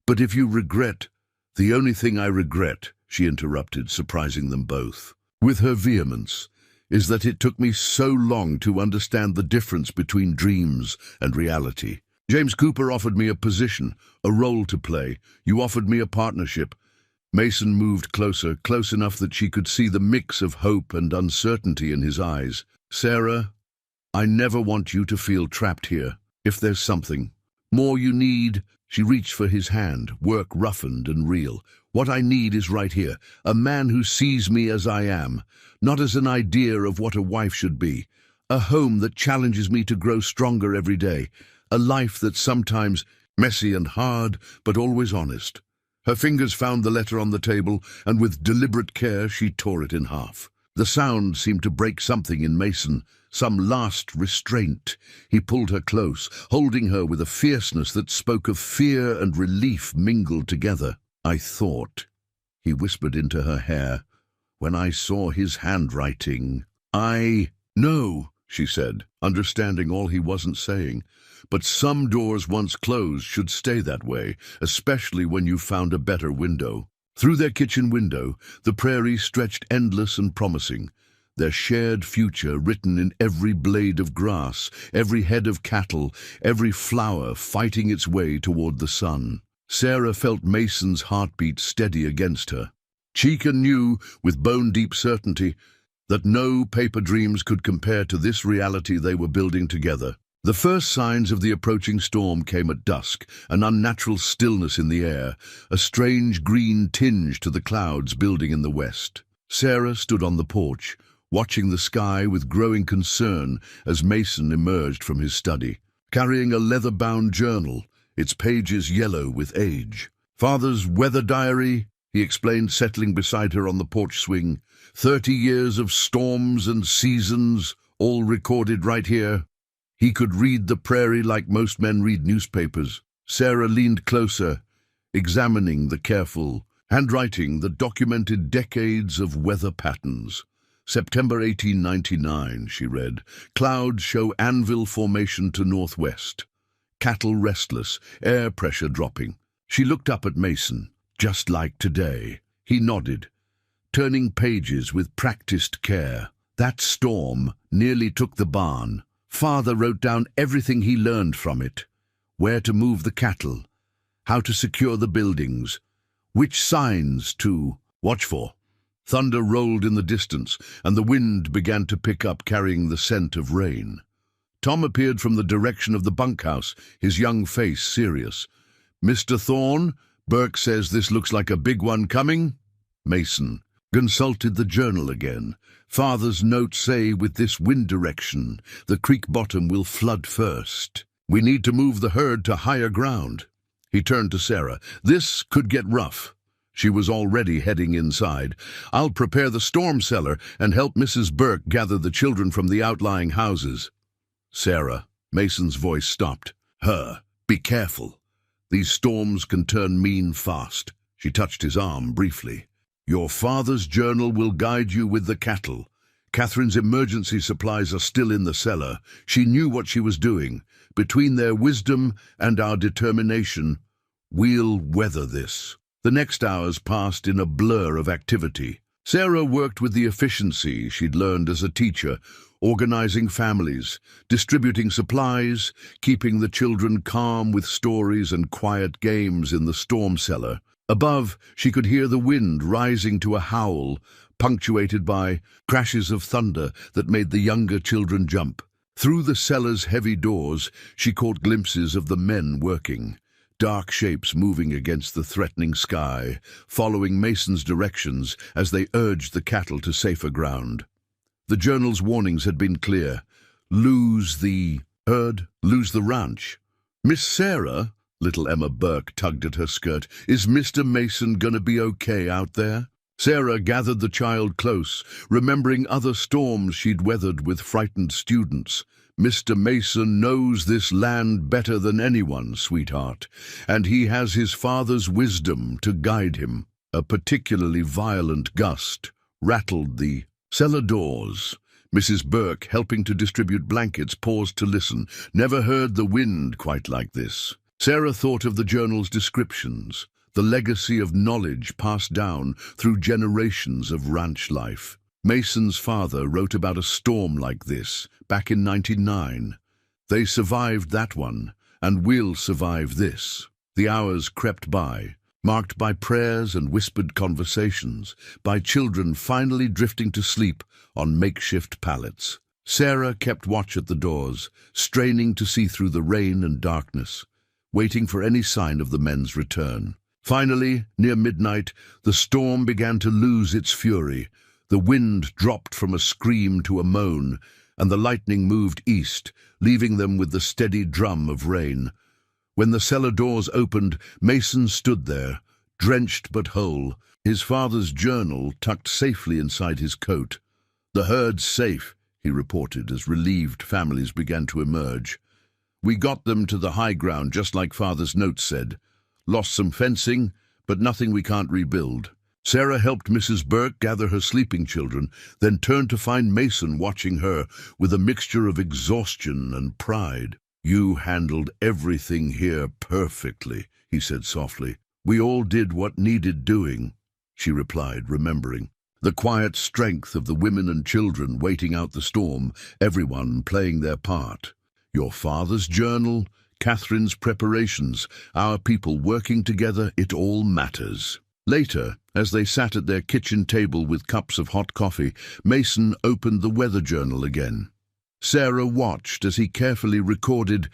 S1: But if you regret, the only thing I regret," she interrupted, surprising them both with her vehemence, "is that it took me so long to understand the difference between dreams and reality. James Cooper offered me a position, a role to play. You offered me a partnership." Mason moved closer, close enough that she could see the mix of hope and uncertainty in his eyes. "Sarah, I never want you to feel trapped here. If there's something more you need," she reached for his hand, work roughened and real. "What I need is right here, a man who sees me as I am, not as an idea of what a wife should be, a home that challenges me to grow stronger every day, a life that's sometimes messy and hard, but always honest." Her fingers found the letter on the table, and with deliberate care she tore it in half. The sound seemed to break something in Mason, some last restraint. He pulled her close, holding her with a fierceness that spoke of fear and relief mingled together. "I thought," he whispered into her hair, "when I saw his handwriting, No," she said, understanding all he wasn't saying. "But some doors once closed should stay that way, especially when you've found a better window." Through their kitchen window, the prairie stretched endless and promising. their shared future written in every blade of grass, every head of cattle, every flower fighting its way toward the sun. Sarah felt Mason's heartbeat steady against her. Chica knew, with bone-deep certainty, that no paper dreams could compare to this reality they were building together. The first signs of the approaching storm came at dusk, an unnatural stillness in the air, a strange green tinge to the clouds building in the west. Sarah stood on the porch, watching the sky with growing concern as Mason emerged from his study, carrying a leather-bound journal, its pages yellow with age. "Father's weather diary," he explained, settling beside her on the porch swing. 30 years of storms and seasons, all recorded right here. He could read the prairie like most men read newspapers. Sarah leaned closer, examining the careful handwriting that documented decades of weather patterns. September 1899, she read. Clouds show anvil formation to northwest. Cattle restless, air pressure dropping. She looked up at Mason. Just like today. He nodded, turning pages with practiced care. That storm nearly took the barn. Father wrote down everything he learned from it. Where to move the cattle, how to secure the buildings, which signs to watch for. Thunder rolled in the distance, and the wind began to pick up, carrying the scent of rain. Tom appeared from the direction of the bunkhouse, his young face serious. "Mr. Thorne, Burke says this looks like a big one coming." Mason consulted the journal again. "Father's notes say with this wind direction, the creek bottom will flood first. We need to move the herd to higher ground." He turned to Sarah. "This could get rough." She was already heading inside. "I'll prepare the storm cellar and help Mrs. Burke gather the children from the outlying houses." "Sarah," Mason's voice stopped. "Be careful. These storms can turn mean fast." She touched his arm briefly. "Your father's journal will guide you with the cattle. Catherine's emergency supplies are still in the cellar." She knew what she was doing. Between their wisdom and our determination, we'll weather this. The next hours passed in a blur of activity. Sarah worked with the efficiency she'd learned as a teacher, organizing families, distributing supplies, keeping the children calm with stories and quiet games in the storm cellar. Above, she could hear the wind rising to a howl, punctuated by crashes of thunder that made the younger children jump. Through the cellar's heavy doors, she caught glimpses of the men working, dark shapes moving against the threatening sky, following Mason's directions as they urged the cattle to safer ground. The journal's warnings had been clear. Lose the herd, lose the ranch. "Miss Sarah," little Emma Burke tugged at her skirt, "is Mr. Mason gonna be okay out there?" Sarah gathered the child close, remembering other storms she'd weathered with frightened students. "Mr. Mason knows this land better than anyone, sweetheart, and he has his father's wisdom to guide him." A particularly violent gust rattled the cellar doors. Mrs. Burke, helping to distribute blankets, paused to listen. Never heard the wind quite like this. Sarah thought of the journal's descriptions, the legacy of knowledge passed down through generations of ranch life. Mason's father wrote about a storm like this back in 1999. They survived that one, and we'll survive this. The hours crept by, marked by prayers and whispered conversations, by children finally drifting to sleep on makeshift pallets. Sarah kept watch at the doors, straining to see through the rain and darkness, waiting for any sign of the men's return. Finally, near midnight, the storm began to lose its fury. The wind dropped from a scream to a moan, and the lightning moved east, leaving them with the steady drum of rain. When the cellar doors opened, Mason stood there, drenched but whole, his father's journal tucked safely inside his coat. "The herd's safe," he reported as relieved families began to emerge. "We got them to the high ground just like Father's notes said. Lost some fencing, but nothing we can't rebuild." Sarah helped Mrs. Burke gather her sleeping children, then turned to find Mason watching her with a mixture of exhaustion and pride. "You handled everything here perfectly," he said softly. "We all did what needed doing," she replied, remembering. The quiet strength of the women and children waiting out the storm, everyone playing their part. Your father's journal, Catherine's preparations, our people working together, it all matters. Later, as they sat at their kitchen table with cups of hot coffee, Mason opened the weather journal again. Sarah watched as he carefully recorded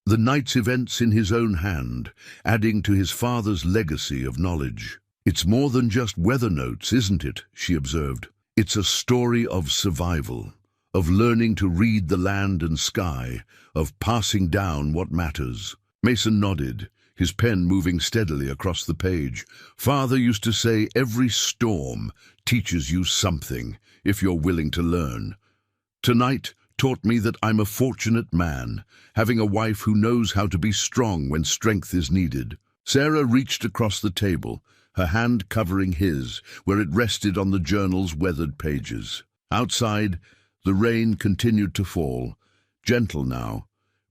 S1: the night's events in his own hand, adding to his father's legacy of knowledge. "It's more than just weather notes, isn't it?" she observed. "It's a story of survival, of learning to read the land and sky, of passing down what matters." Mason nodded, his pen moving steadily across the page. "Father used to say every storm teaches you something, if you're willing to learn. Tonight taught me that I'm a fortunate man, having a wife who knows how to be strong when strength is needed." Sarah reached across the table, her hand covering his, where it rested on the journal's weathered pages. Outside, the rain continued to fall, gentle now,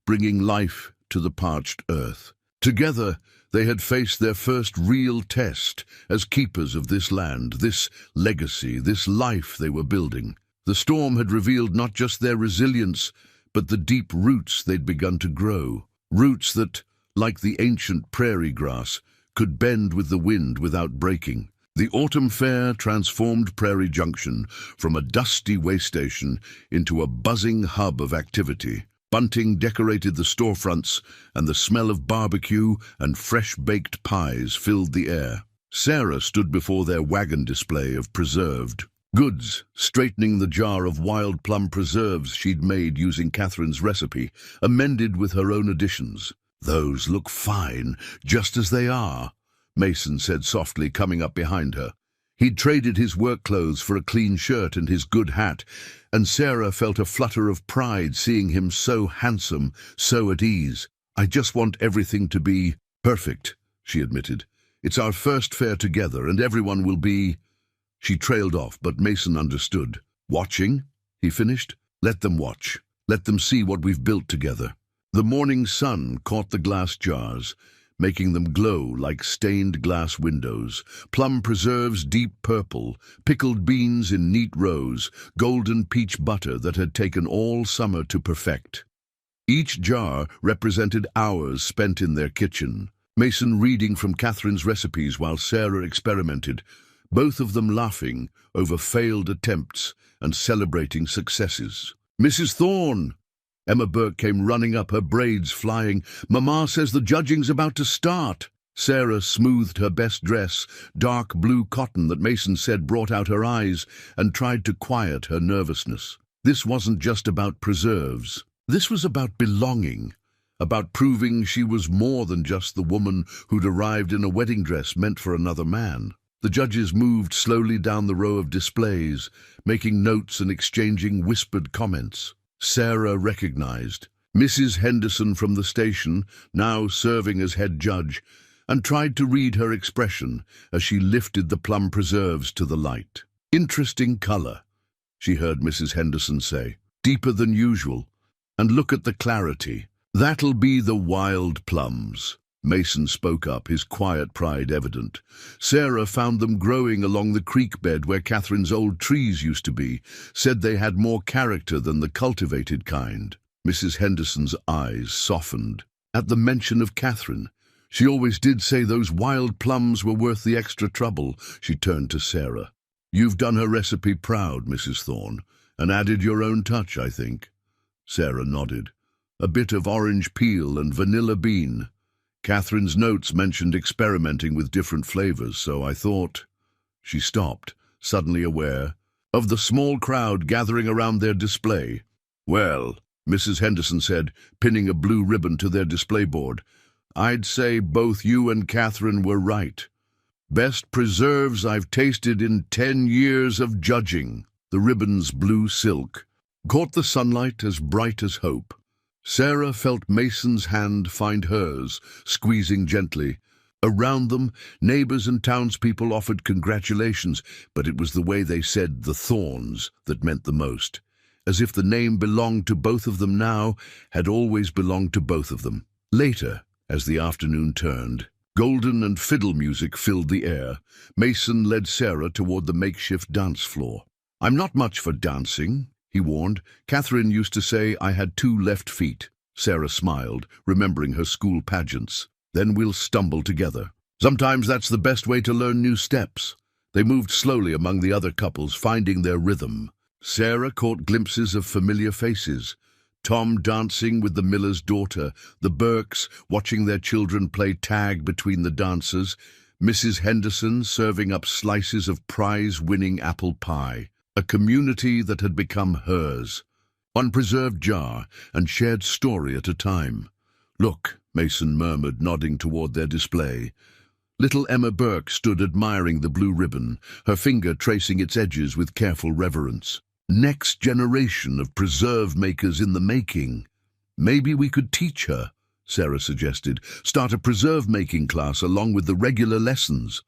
S1: bringing life to the parched earth. Together, they had faced their first real test as keepers of this land, this legacy, this life they were building. The storm had revealed not just their resilience, but the deep roots they'd begun to grow. Roots that, like the ancient prairie grass, could bend with the wind without breaking. The autumn fair transformed Prairie Junction from a dusty way station into a buzzing hub of activity. Bunting decorated the storefronts, and the smell of barbecue and fresh-baked pies filled the air. Sarah stood before their wagon display of preserved goods, straightening the jar of wild plum preserves she'd made using Catherine's recipe, amended with her own additions. "Those look fine, just as they are," Mason said softly, coming up behind her. He'd traded his work clothes for a clean shirt and his good hat, and Sarah felt a flutter of pride seeing him so handsome, so at ease. "I just want everything to be perfect," she admitted. "It's our first fair together, and everyone will be—" She trailed off, but Mason understood. "Watching?" he finished. "Let them watch. Let them see what we've built together." The morning sun caught the glass jars, making them glow like stained glass windows. Plum preserves deep purple, pickled beans in neat rows, golden peach butter that had taken all summer to perfect. Each jar represented hours spent in their kitchen, Mason reading from Catherine's recipes while Sarah experimented, both of them laughing over failed attempts and celebrating successes. "Mrs. Thorne!" Emma Burke came running up, her braids flying. "Mama says the judging's about to start." Sarah smoothed her best dress, dark blue cotton that Mason said brought out her eyes, and tried to quiet her nervousness. This wasn't just about preserves. This was about belonging, about proving she was more than just the woman who'd arrived in a wedding dress meant for another man. The judges moved slowly down the row of displays, making notes and exchanging whispered comments. Sarah recognized Mrs. Henderson from the station, now serving as head judge, and tried to read her expression as she lifted the plum preserves to the light. "Interesting color," she heard Mrs. Henderson say. "Deeper than usual. And look at the clarity. That'll be the wild plums." Mason spoke up, his quiet pride evident. Sarah found them growing along the creek bed where Catherine's old trees used to be, said they had more character than the cultivated kind. Mrs. Henderson's eyes softened at the mention of Catherine. She always did say those wild plums were worth the extra trouble. She turned to Sarah. "You've done her recipe proud, Mrs. Thorne, and added your own touch, I think." Sarah nodded. "A bit of orange peel and vanilla bean. Catherine's notes mentioned experimenting with different flavors, so I thought—" She stopped, suddenly aware of the small crowd gathering around their display. "Well," Mrs. Henderson said, pinning a blue ribbon to their display board, "I'd say both you and Catherine were right. Best preserves I've tasted in 10 years of judging." The ribbon's blue silk caught the sunlight as bright as hope. Sarah felt Mason's hand find hers, squeezing gently. Around them, neighbors and townspeople offered congratulations, but it was the way they said the Thornes that meant the most, as if the name belonged to both of them now, had always belonged to both of them. Later, as the afternoon turned, Golden and fiddle music filled the air. Mason led Sarah toward the makeshift dance floor. "I'm not much for dancing," he warned. "Catherine used to say I had 2 left feet." Sarah smiled, remembering her school pageants. "Then we'll stumble together. Sometimes that's the best way to learn new steps." They moved slowly among the other couples, finding their rhythm. Sarah caught glimpses of familiar faces. Tom dancing with the miller's daughter, the Burkes watching their children play tag between the dancers, Mrs. Henderson serving up slices of prize-winning apple pie, a community that had become hers. One preserved jar and shared story at a time. "Look," Mason murmured, nodding toward their display. Little Emma Burke stood admiring the blue ribbon, her finger tracing its edges with careful reverence. Next generation of preserve makers in the making. "Maybe we could teach her," Sarah suggested. "Start a preserve-making class along with the regular lessons.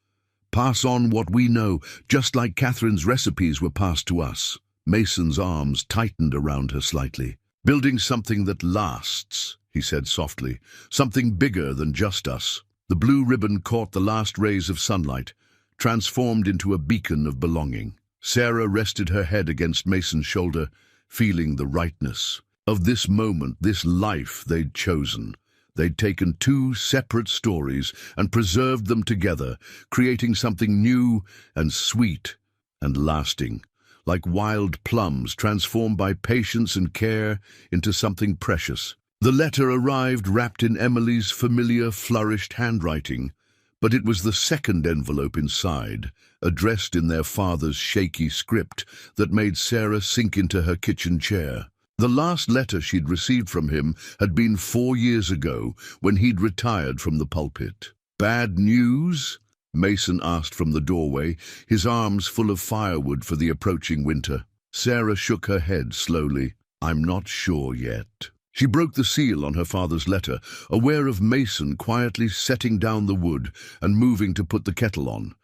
S1: Pass on what we know, just like Catherine's recipes were passed to us." Mason's arms tightened around her slightly. "Building something that lasts," he said softly. "Something bigger than just us." The blue ribbon caught the last rays of sunlight, transformed into a beacon of belonging. Sarah rested her head against Mason's shoulder, feeling the rightness of this moment, this life they'd chosen. They'd taken 2 separate stories and preserved them together, creating something new and sweet and lasting, like wild plums transformed by patience and care into something precious. The letter arrived wrapped in Emily's familiar, flourished handwriting, but it was the second envelope inside, addressed in their father's shaky script, that made Sarah sink into her kitchen chair. The last letter she'd received from him had been 4 years ago, when he'd retired from the pulpit. "Bad news?" Mason asked from the doorway, his arms full of firewood for the approaching winter. Sarah shook her head slowly. "I'm not sure yet." She broke the seal on her father's letter, aware of Mason quietly setting down the wood and moving to put the kettle on.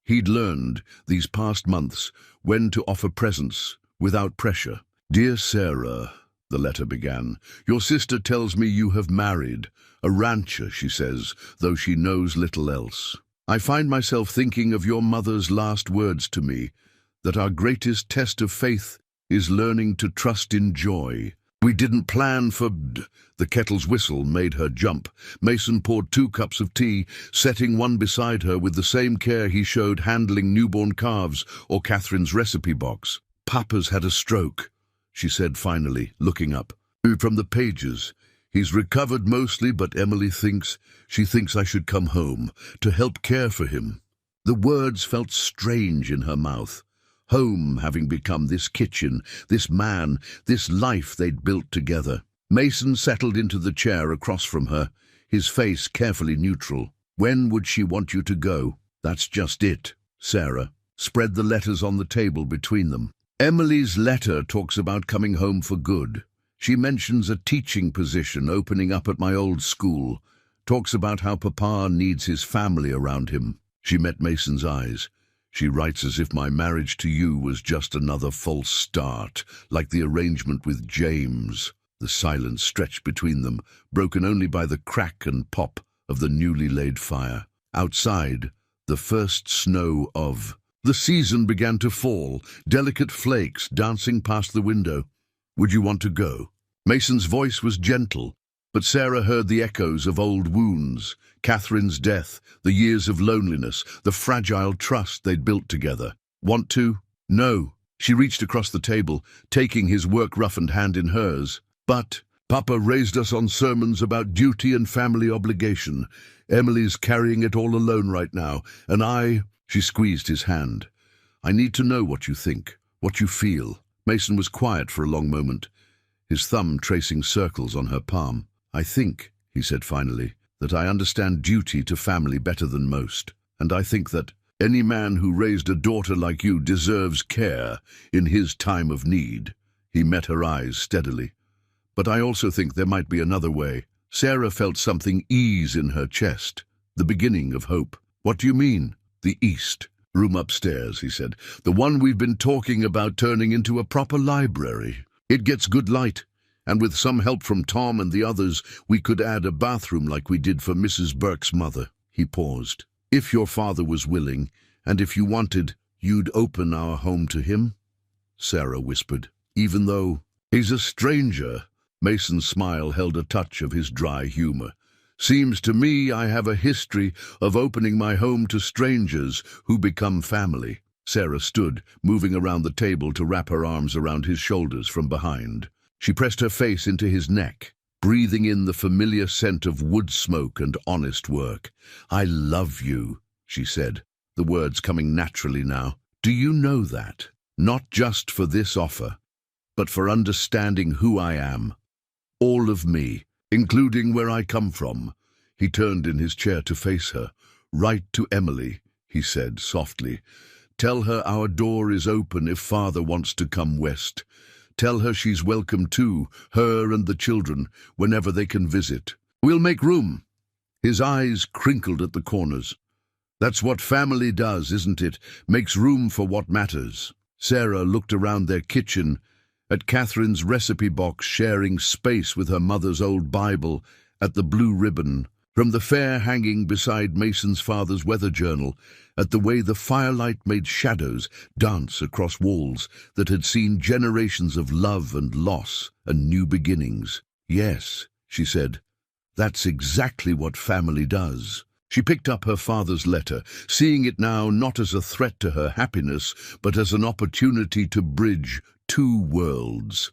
S1: He'd learned, these past months, when to offer presents without pressure. "Dear Sarah," the letter began, "your sister tells me you have married. A rancher, she says, though she knows little else. I find myself thinking of your mother's last words to me, that our greatest test of faith is learning to trust in joy. We didn't plan for..." The kettle's whistle made her jump. Mason poured 2 cups of tea, setting one beside her with the same care he showed handling newborn calves or Catherine's recipe box. "Papa's had a stroke," she said finally, looking up. "From the pages. He's recovered mostly, but Emily thinks I should come home to help care for him." The words felt strange in her mouth. Home having become this kitchen, this man, this life they'd built together. Mason settled into the chair across from her, his face carefully neutral. "When would she want you to go?" "That's just it." Sarah spread the letters on the table between them. "Emily's letter talks about coming home for good. She mentions a teaching position opening up at my old school. Talks about how Papa needs his family around him." She met Mason's eyes. "She writes as if my marriage to you was just another false start, like the arrangement with James." The silence stretched between them, broken only by the crack and pop of the newly laid fire. Outside, the first snow of the season began to fall, delicate flakes dancing past the window. "Would you want to go?" Mason's voice was gentle, but Sarah heard the echoes of old wounds, Catherine's death, the years of loneliness, the fragile trust they'd built together. "Want to?" "No." She reached across the table, taking his work-roughened hand in hers. "But Papa raised us on sermons about duty and family obligation. Emily's carrying it all alone right now, and I..." She squeezed his hand. "I need to know what you think, what you feel." Mason was quiet for a long moment, his thumb tracing circles on her palm. "I think," he said finally, "that I understand duty to family better than most. And I think that any man who raised a daughter like you deserves care in his time of need." He met her eyes steadily. "But I also think there might be another way." Sarah felt something ease in her chest, the beginning of hope. "What do you mean?" "The East. Room upstairs," he said. "The one we've been talking about turning into a proper library. It gets good light. And with some help from Tom and the others, we could add a bathroom like we did for Mrs. Burke's mother." he paused. If your father was willing, and if you wanted, you'd open our home to him? Sarah whispered. Even though he's a stranger, Mason's smile held a touch of his dry humor. Seems to me I have a history of opening my home to strangers who become family. Sarah stood, moving around the table to wrap her arms around his shoulders from behind. She pressed her face into his neck, breathing in the familiar scent of wood smoke and honest work. I love you, she said, the words coming naturally now. Do you know that? Not just for this offer, but for understanding who I am. All of me, including where I come from. He turned in his chair to face her. Write to Emily, he said softly. Tell her our door is open if father wants to come west. Tell her she's welcome too, her and the children, whenever they can visit. We'll make room. His eyes crinkled at the corners. That's what family does, isn't it? Makes room for what matters. Sarah looked around their kitchen, at Catherine's recipe box sharing space with her mother's old Bible, at the blue ribbon, from the fair hanging beside Mason's father's weather journal, at the way the firelight made shadows dance across walls that had seen generations of love and loss and new beginnings. Yes, she said, that's exactly what family does. She picked up her father's letter, seeing it now not as a threat to her happiness, but as an opportunity to bridge two worlds.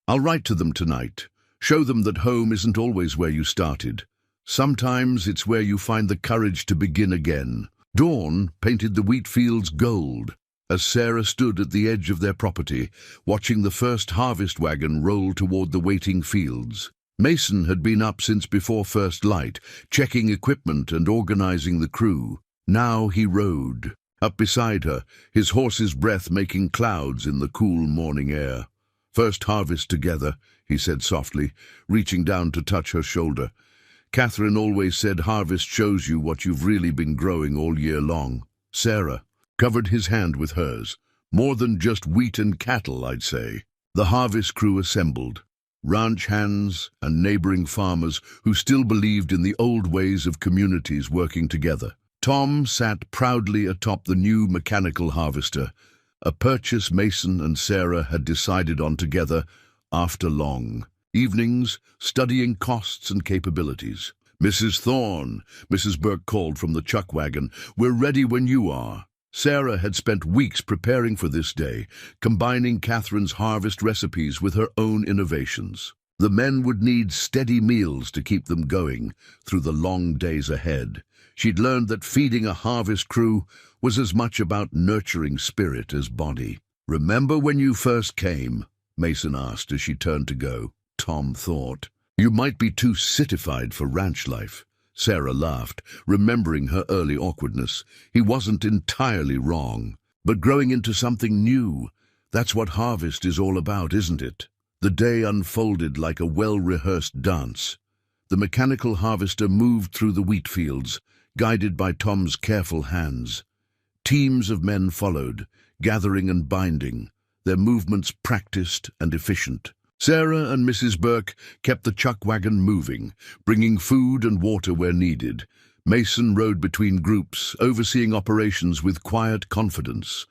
S1: I'll write to them tonight. Show them that home isn't always where you started. Sometimes it's where you find the courage to begin again. Dawn painted the wheat fields gold as Sarah stood at the edge of their property, watching the first harvest wagon roll toward the waiting fields. Mason had been up since before first light, checking equipment and organizing the crew. Now he rode, up beside her, his horse's breath making clouds in the cool morning air. First harvest together, he said softly, reaching down to touch her shoulder. Catherine always said harvest shows you what you've really been growing all year long. Sarah covered his hand with hers. More than just wheat and cattle, I'd say. The harvest crew assembled. Ranch hands and neighboring farmers who still believed in the old ways of communities working together. Tom sat proudly atop the new mechanical harvester, a purchase Mason and Sarah had decided on together after long evenings studying costs and capabilities. Mrs. Thorne, Mrs. Burke called from the chuck wagon, we're ready when you are. Sarah had spent weeks preparing for this day, combining Catherine's harvest recipes with her own innovations. The men would need steady meals to keep them going through the long days ahead. She'd learned that feeding a harvest crew was as much about nurturing spirit as body. Remember when you first came? Mason asked as she turned to go. Tom thought. You might be too citified for ranch life. Sarah laughed, remembering her early awkwardness. He wasn't entirely wrong. But growing into something new, that's what harvest is all about, isn't it? The day unfolded like a well-rehearsed dance. The mechanical harvester moved through the wheat fields, guided by Tom's careful hands. Teams of men followed, gathering and binding, their movements practiced and efficient. Sarah and Mrs. Burke kept the chuck wagon moving, bringing food and water where needed. Mason rode between groups, overseeing operations with quiet confidence.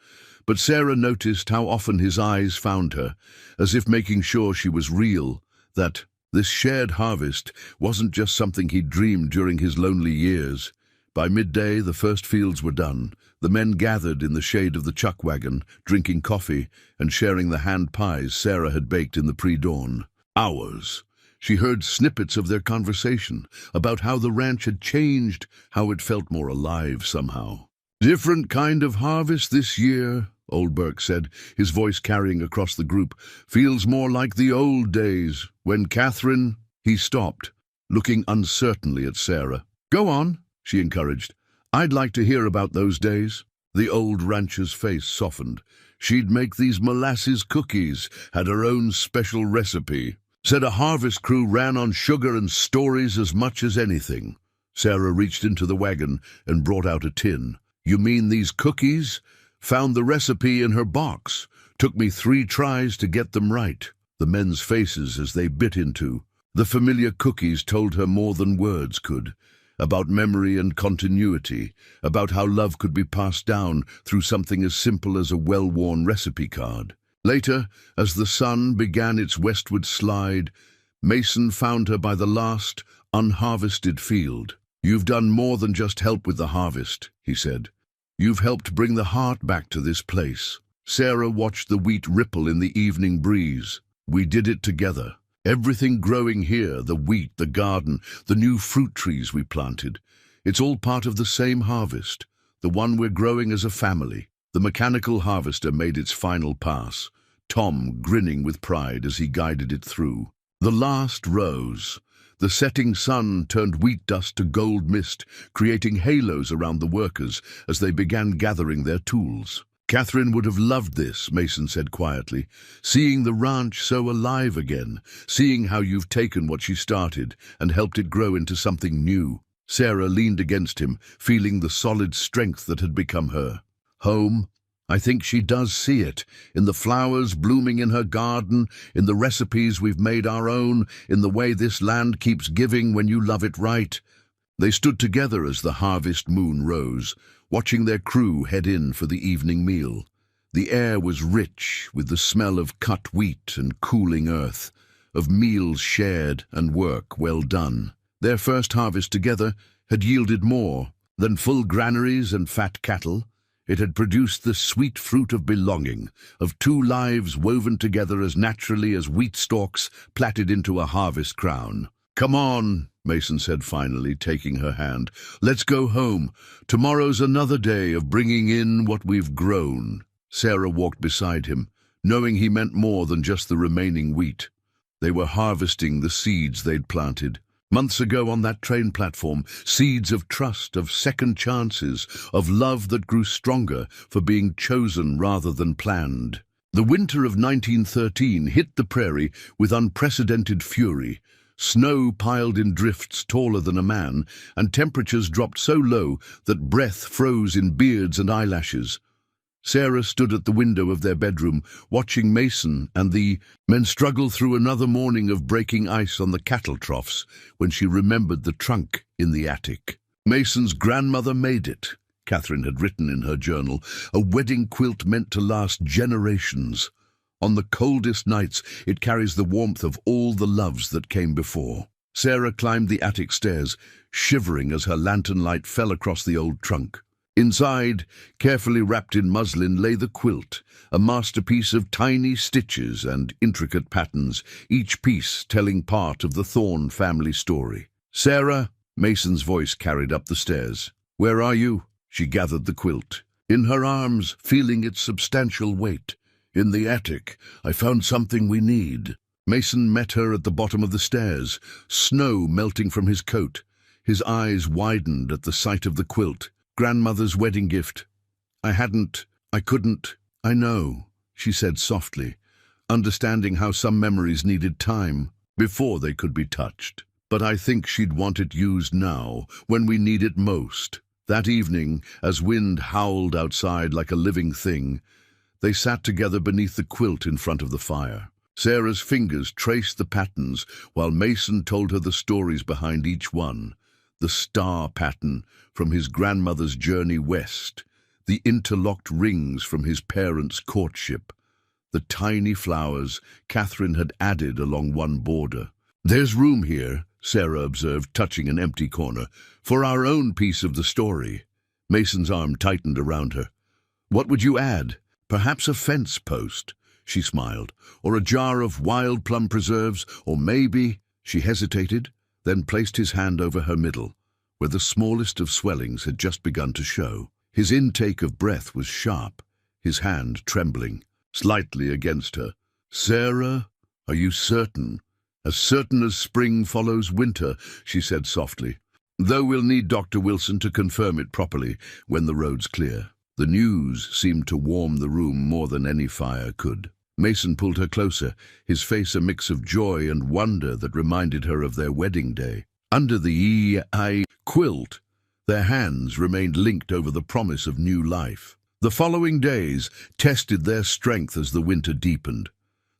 S1: But Sarah noticed how often his eyes found her, as if making sure she was real, that this shared harvest wasn't just something he'd dreamed during his lonely years. By midday, the first fields were done. The men gathered in the shade of the chuck wagon, drinking coffee and sharing the hand pies Sarah had baked in the pre-dawn. Hours. She heard snippets of their conversation about how the ranch had changed, how it felt more alive somehow. Different kind of harvest this year, old Burke said, his voice carrying across the group. Feels more like the old days, when Catherine... He stopped, looking uncertainly at Sarah. Go on, she encouraged. I'd like to hear about those days. The old rancher's face softened. She'd make these molasses cookies, had her own special recipe. Said a harvest crew ran on sugar and stories as much as anything. Sarah reached into the wagon and brought out a tin. You mean these cookies? Found the recipe in her box. Took me 3 tries to get them right. The men's faces as they bit into. The familiar cookies told her more than words could. about memory and continuity, about how love could be passed down through something as simple as a well-worn recipe card. Later, as the sun began its westward slide, Mason found her by the last, unharvested field. "You've done more than just help with the harvest," he said. "You've helped bring the heart back to this place." Sarah watched the wheat ripple in the evening breeze. "We did it together. Everything growing here, the wheat, the garden, the new fruit trees we planted, it's all part of the same harvest, the one we're growing as a family." The mechanical harvester made its final pass, Tom grinning with pride as he guided it through. The last rose. The setting sun turned wheat dust to gold mist, creating halos around the workers as they began gathering their tools. "Catherine would have loved this," Mason said quietly, "seeing the ranch so alive again, seeing how you've taken what she started and helped it grow into something new." Sarah leaned against him, feeling the solid strength that had become her. "Home? I think she does see it, in the flowers blooming in her garden, in the recipes we've made our own, in the way this land keeps giving when you love it right." They stood together as the harvest moon rose, watching their crew head in for the evening meal. The air was rich with the smell of cut wheat and cooling earth, of meals shared and work well done. Their first harvest together had yielded more than full granaries and fat cattle. It had produced the sweet fruit of belonging, of two lives woven together as naturally as wheat stalks plaited into a harvest crown. "Come on," Mason said finally, taking her hand. "Let's go home. Tomorrow's another day of bringing in what we've grown." Sarah walked beside him, knowing he meant more than just the remaining wheat. They were harvesting the seeds they'd planted months ago on that train platform, seeds of trust, of second chances, of love that grew stronger for being chosen rather than planned. The winter of 1913 hit the prairie with unprecedented fury. Snow piled in drifts taller than a man, and temperatures dropped so low that breath froze in beards and eyelashes. Sarah stood at the window of their bedroom, watching Mason and the men struggle through another morning of breaking ice on the cattle troughs when she remembered the trunk in the attic. Mason's grandmother made it, Catherine had written in her journal, a wedding quilt meant to last generations. On the coldest nights, it carries the warmth of all the loves that came before. Sarah climbed the attic stairs, shivering as her lantern light fell across the old trunk. Inside, carefully wrapped in muslin, lay the quilt, a masterpiece of tiny stitches and intricate patterns, each piece telling part of the Thorne family story. "Sarah," Mason's voice carried up the stairs. "Where are you?" She gathered the quilt, in her arms, feeling its substantial weight. "In the attic. I found something we need." Mason met her at the bottom of the stairs, snow melting from his coat. His eyes widened at the sight of the quilt. "Grandmother's wedding gift. I couldn't. I know," she said softly, understanding how some memories needed time before they could be touched. "But I think she'd want it used now, when we need it most." That evening, as wind howled outside like a living thing, they sat together beneath the quilt in front of the fire. Sarah's fingers traced the patterns while Mason told her the stories behind each one. The star pattern from his grandmother's journey west, the interlocked rings from his parents' courtship, the tiny flowers Catherine had added along one border. "There's room here," Sarah observed, touching an empty corner, "for our own piece of the story." Mason's arm tightened around her. "What would you add? Perhaps a fence post," she smiled, "or a jar of wild plum preserves, or maybe—" She hesitated, then placed his hand over her middle, where the smallest of swellings had just begun to show. His intake of breath was sharp, his hand trembling, slightly against her. "Sarah, are you certain? As certain as spring follows winter," she said softly. "Though we'll need Dr. Wilson to confirm it properly when the road's clear." The news seemed to warm the room more than any fire could. Mason pulled her closer, his face a mix of joy and wonder that reminded her of their wedding day. Under the E.I. quilt, their hands remained linked over the promise of new life. The following days tested their strength as the winter deepened.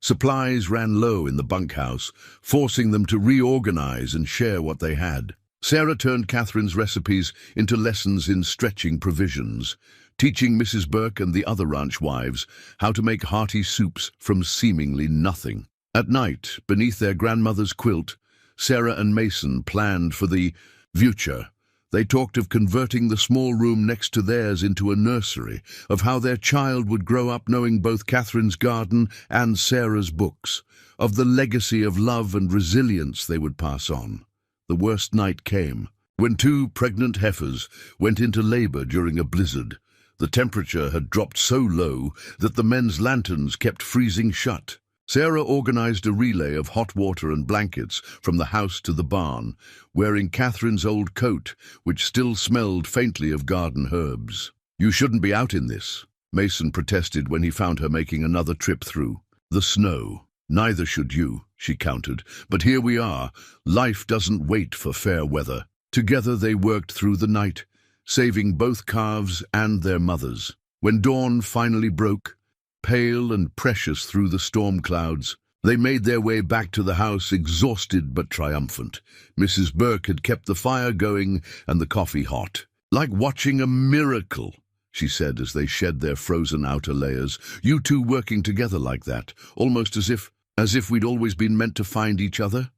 S1: Supplies ran low in the bunkhouse, forcing them to reorganize and share what they had. Sarah turned Catherine's recipes into lessons in stretching provisions, teaching Mrs. Burke and the other ranch wives how to make hearty soups from seemingly nothing. At night, beneath their grandmother's quilt, Sarah and Mason planned for the future. They talked of converting the small room next to theirs into a nursery, of how their child would grow up knowing both Catherine's garden and Sarah's books, of the legacy of love and resilience they would pass on. The worst night came, when two pregnant heifers went into labor during a blizzard. The temperature had dropped so low that the men's lanterns kept freezing shut. Sarah organized a relay of hot water and blankets from the house to the barn, wearing Catherine's old coat, which still smelled faintly of garden herbs. "You shouldn't be out in this," Mason protested when he found her making another trip through the snow. "Neither should you," she countered, "but here we are. Life doesn't wait for fair weather." Together they worked through the night, saving both calves and their mothers. When dawn finally broke, pale and precious through the storm clouds, they made their way back to the house, exhausted but triumphant. Mrs. Burke had kept the fire going and the coffee hot. "Like watching a miracle," she said as they shed their frozen outer layers. "You two working together like that, almost as if we'd always been meant to find each other."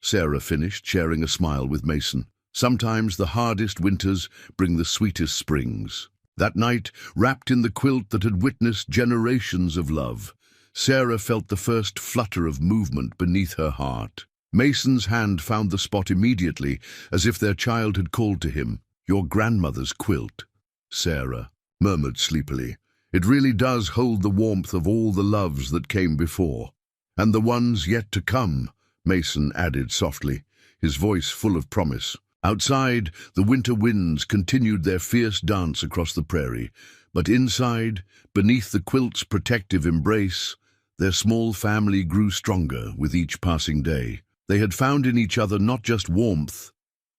S1: Sarah finished, sharing a smile with Mason. "Sometimes the hardest winters bring the sweetest springs." That night, wrapped in the quilt that had witnessed generations of love, Sarah felt the first flutter of movement beneath her heart. Mason's hand found the spot immediately, as if their child had called to him. "Your grandmother's quilt," Sarah murmured sleepily. "It really does hold the warmth of all the loves that came before." "And the ones yet to come," Mason added softly, his voice full of promise. Outside, the winter winds continued their fierce dance across the prairie, but inside, beneath the quilt's protective embrace, their small family grew stronger with each passing day. They had found in each other not just warmth,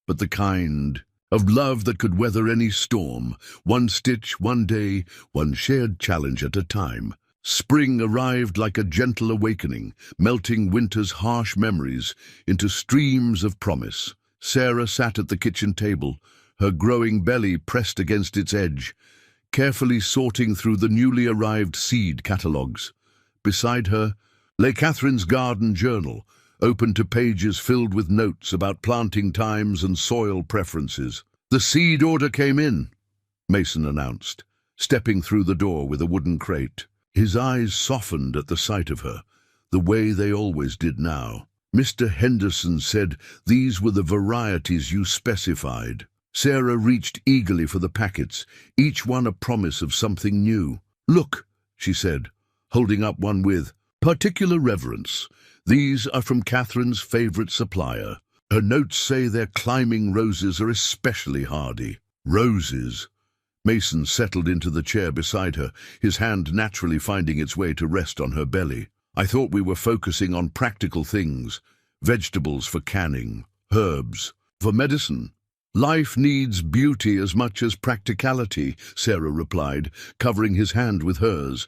S1: but the kind of love that could weather any storm, one stitch, one day, one shared challenge at a time. Spring arrived like a gentle awakening, melting winter's harsh memories into streams of promise. Sarah sat at the kitchen table, her growing belly pressed against its edge, carefully sorting through the newly arrived seed catalogues. Beside her lay Catherine's garden journal, open to pages filled with notes about planting times and soil preferences. "The seed order came in," Mason announced, stepping through the door with a wooden crate. His eyes softened at the sight of her, the way they always did now. "Mr. Henderson said these were the varieties you specified." Sarah reached eagerly for the packets, each one a promise of something new. "Look," she said, holding up one with particular reverence. "These are from Catherine's favorite supplier. Her notes say their climbing roses are especially hardy." "Roses?" Mason settled into the chair beside her, his hand naturally finding its way to rest on her belly. "I thought we were focusing on practical things, vegetables for canning, herbs for medicine." "Life needs beauty as much as practicality," Sarah replied, covering his hand with hers.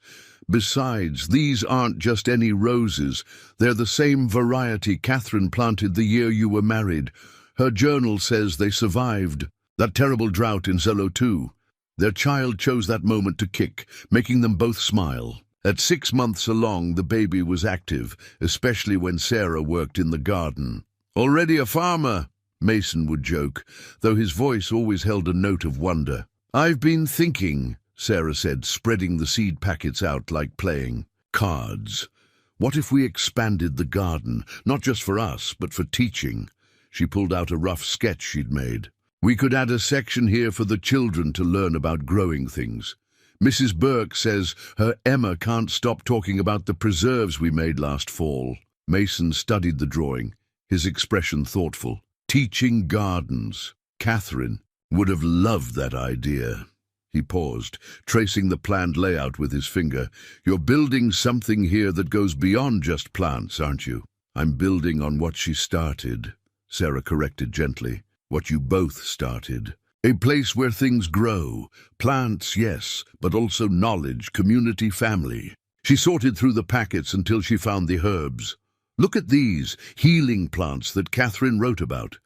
S1: "Besides, these aren't just any roses. They're the same variety Catherine planted the year you were married. Her journal says they survived that terrible drought in Zello too." Their child chose that moment to kick, making them both smile. At 6 months along, the baby was active, especially when Sarah worked in the garden. "Already a farmer," Mason would joke, though his voice always held a note of wonder. "I've been thinking," Sarah said, spreading the seed packets out like playing cards. "What if we expanded the garden, not just for us, but for teaching?" She pulled out a rough sketch she'd made. "We could add a section here for the children to learn about growing things. Mrs. Burke says her Emma can't stop talking about the preserves we made last fall." Mason studied the drawing, his expression thoughtful. Teaching gardens. Catherine would have loved that idea. He paused, tracing the planned layout with his finger. "You're building something here that goes beyond just plants, aren't you?" "I'm building on what she started," Sarah corrected gently. "What you both started. A place where things grow. Plants, yes, but also knowledge, community, family." She sorted through the packets until she found the herbs. "Look at these healing plants that Catherine wrote about.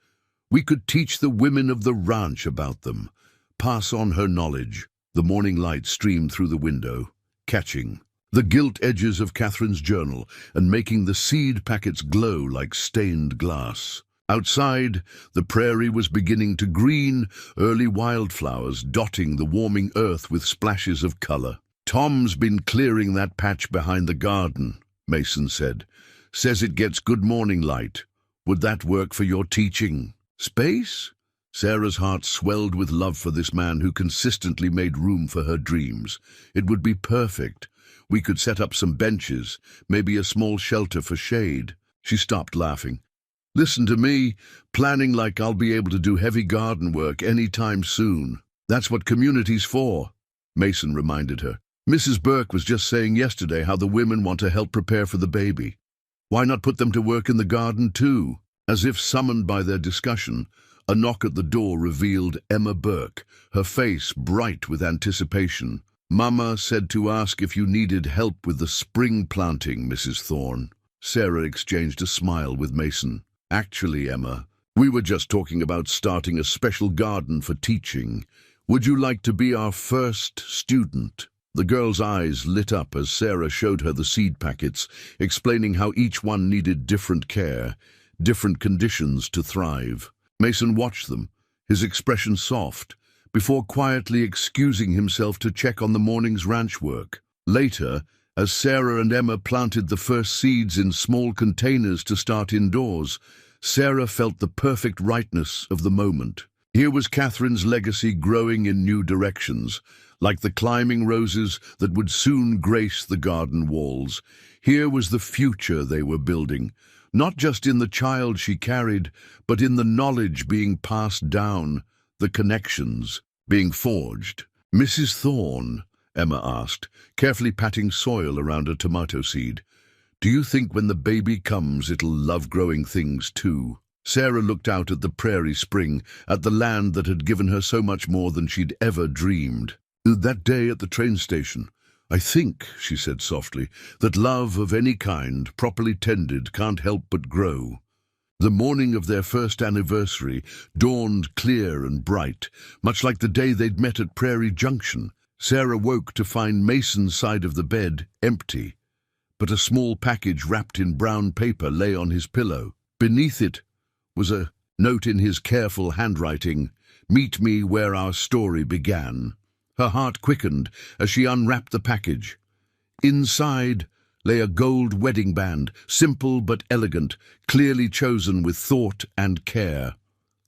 S1: We could teach the women of the ranch about them, pass on her knowledge. The morning light streamed through the window, catching the gilt edges of Catherine's journal and making the seed packets glow like stained glass. Outside, the prairie was beginning to green, early wildflowers dotting the warming earth with splashes of color. "Tom's been clearing that patch behind the garden," Mason said. "Says it gets good morning light. Would that work for your teaching space?" Sarah's heart swelled with love for this man who consistently made room for her dreams. "It would be perfect. We could set up some benches, maybe a small shelter for shade." She stopped laughing. "Listen to me, planning like I'll be able to do heavy garden work any time soon. That's what community's for," Mason reminded her. "Mrs. Burke was just saying yesterday how the women want to help prepare for the baby. Why not put them to work in the garden too?" As if summoned by their discussion, a knock at the door revealed Emma Burke, her face bright with anticipation. "Mama said to ask if you needed help with the spring planting, Mrs. Thorne." Sarah exchanged a smile with Mason. "Actually, Emma, we were just talking about starting a special garden for teaching. Would you like to be our first student?" The girl's eyes lit up as Sarah showed her the seed packets, explaining how each one needed different care, different conditions to thrive. Mason watched them, his expression soft, before quietly excusing himself to check on the morning's ranch work. Later, as Sarah and Emma planted the first seeds in small containers to start indoors, Sarah felt the perfect rightness of the moment. Here was Catherine's legacy growing in new directions, like the climbing roses that would soon grace the garden walls. Here was the future they were building, not just in the child she carried, but in the knowledge being passed down, the connections being forged. "Mrs. Thorne," Emma asked, carefully patting soil around a tomato seed, "do you think when the baby comes it'll love growing things too?" Sarah looked out at the prairie spring, at the land that had given her so much more than she'd ever dreamed. "That day at the train station, I think," she said softly, "that love of any kind, properly tended, can't help but grow." The morning of their first anniversary dawned clear and bright, much like the day they'd met at Prairie Junction. Sarah woke to find Mason's side of the bed empty, but a small package wrapped in brown paper lay on his pillow. Beneath it was a note in his careful handwriting, "Meet me where our story began." Her heart quickened as she unwrapped the package. Inside lay a gold wedding band, simple but elegant, clearly chosen with thought and care.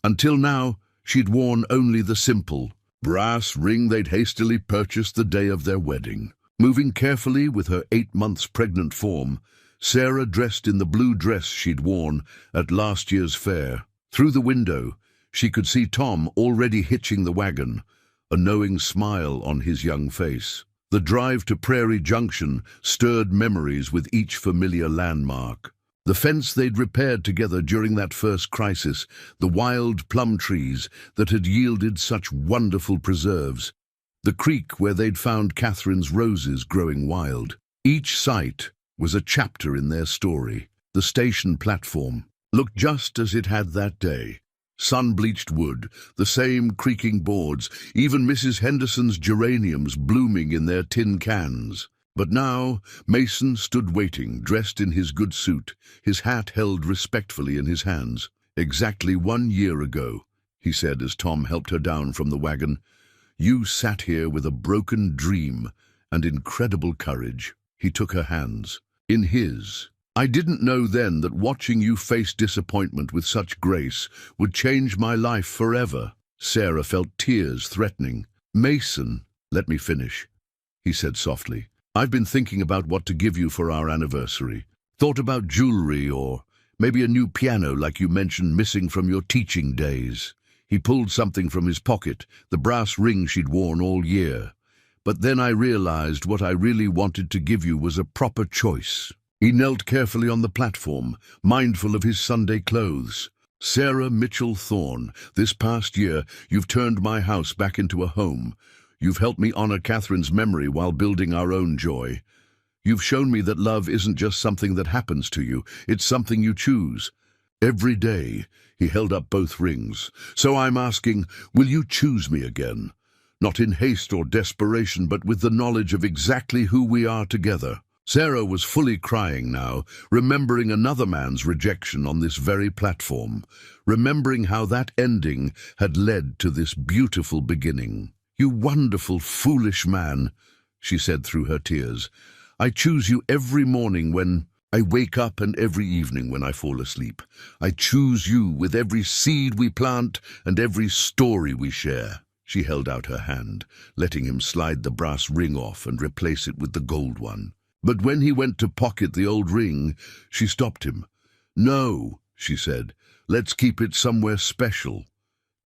S1: Until now, she'd worn only the simple brass ring they'd hastily purchased the day of their wedding. Moving carefully with her 8 months pregnant form, Sarah dressed in the blue dress she'd worn at last year's fair. Through the window, she could see Tom already hitching the wagon, a knowing smile on his young face. The drive to Prairie Junction stirred memories with each familiar landmark. The fence they'd repaired together during that first crisis, the wild plum trees that had yielded such wonderful preserves, the creek where they'd found Catherine's roses growing wild. Each site was a chapter in their story. The station platform looked just as it had that day. Sun-bleached wood, the same creaking boards, even Mrs. Henderson's geraniums blooming in their tin cans. But now Mason stood waiting, dressed in his good suit, his hat held respectfully in his hands. "Exactly 1 year ago," he said as Tom helped her down from the wagon, "you sat here with a broken dream and incredible courage." He took her hands in his. "I didn't know then that watching you face disappointment with such grace would change my life forever." Sarah felt tears threatening. "Mason, let me finish," he said softly. "I've been thinking about what to give you for our anniversary. Thought about jewelry or maybe a new piano like you mentioned missing from your teaching days." He pulled something from his pocket, the brass ring she'd worn all year. "But then I realized what I really wanted to give you was a proper choice." He knelt carefully on the platform, mindful of his Sunday clothes. "Sarah Mitchell Thorne, this past year you've turned my house back into a home. You've helped me honor Catherine's memory while building our own joy. You've shown me that love isn't just something that happens to you, it's something you choose. Every day, he held up both rings. So I'm asking, will you choose me again? Not in haste or desperation, but with the knowledge of exactly who we are together. Sarah was fully crying now, remembering another man's rejection on this very platform, remembering how that ending had led to this beautiful beginning. "You wonderful, foolish man," she said through her tears. "I choose you every morning when I wake up and every evening when I fall asleep. I choose you with every seed we plant and every story we share." She held out her hand, letting him slide the brass ring off and replace it with the gold one. But when he went to pocket the old ring, she stopped him. "No," she said, "let's keep it somewhere special,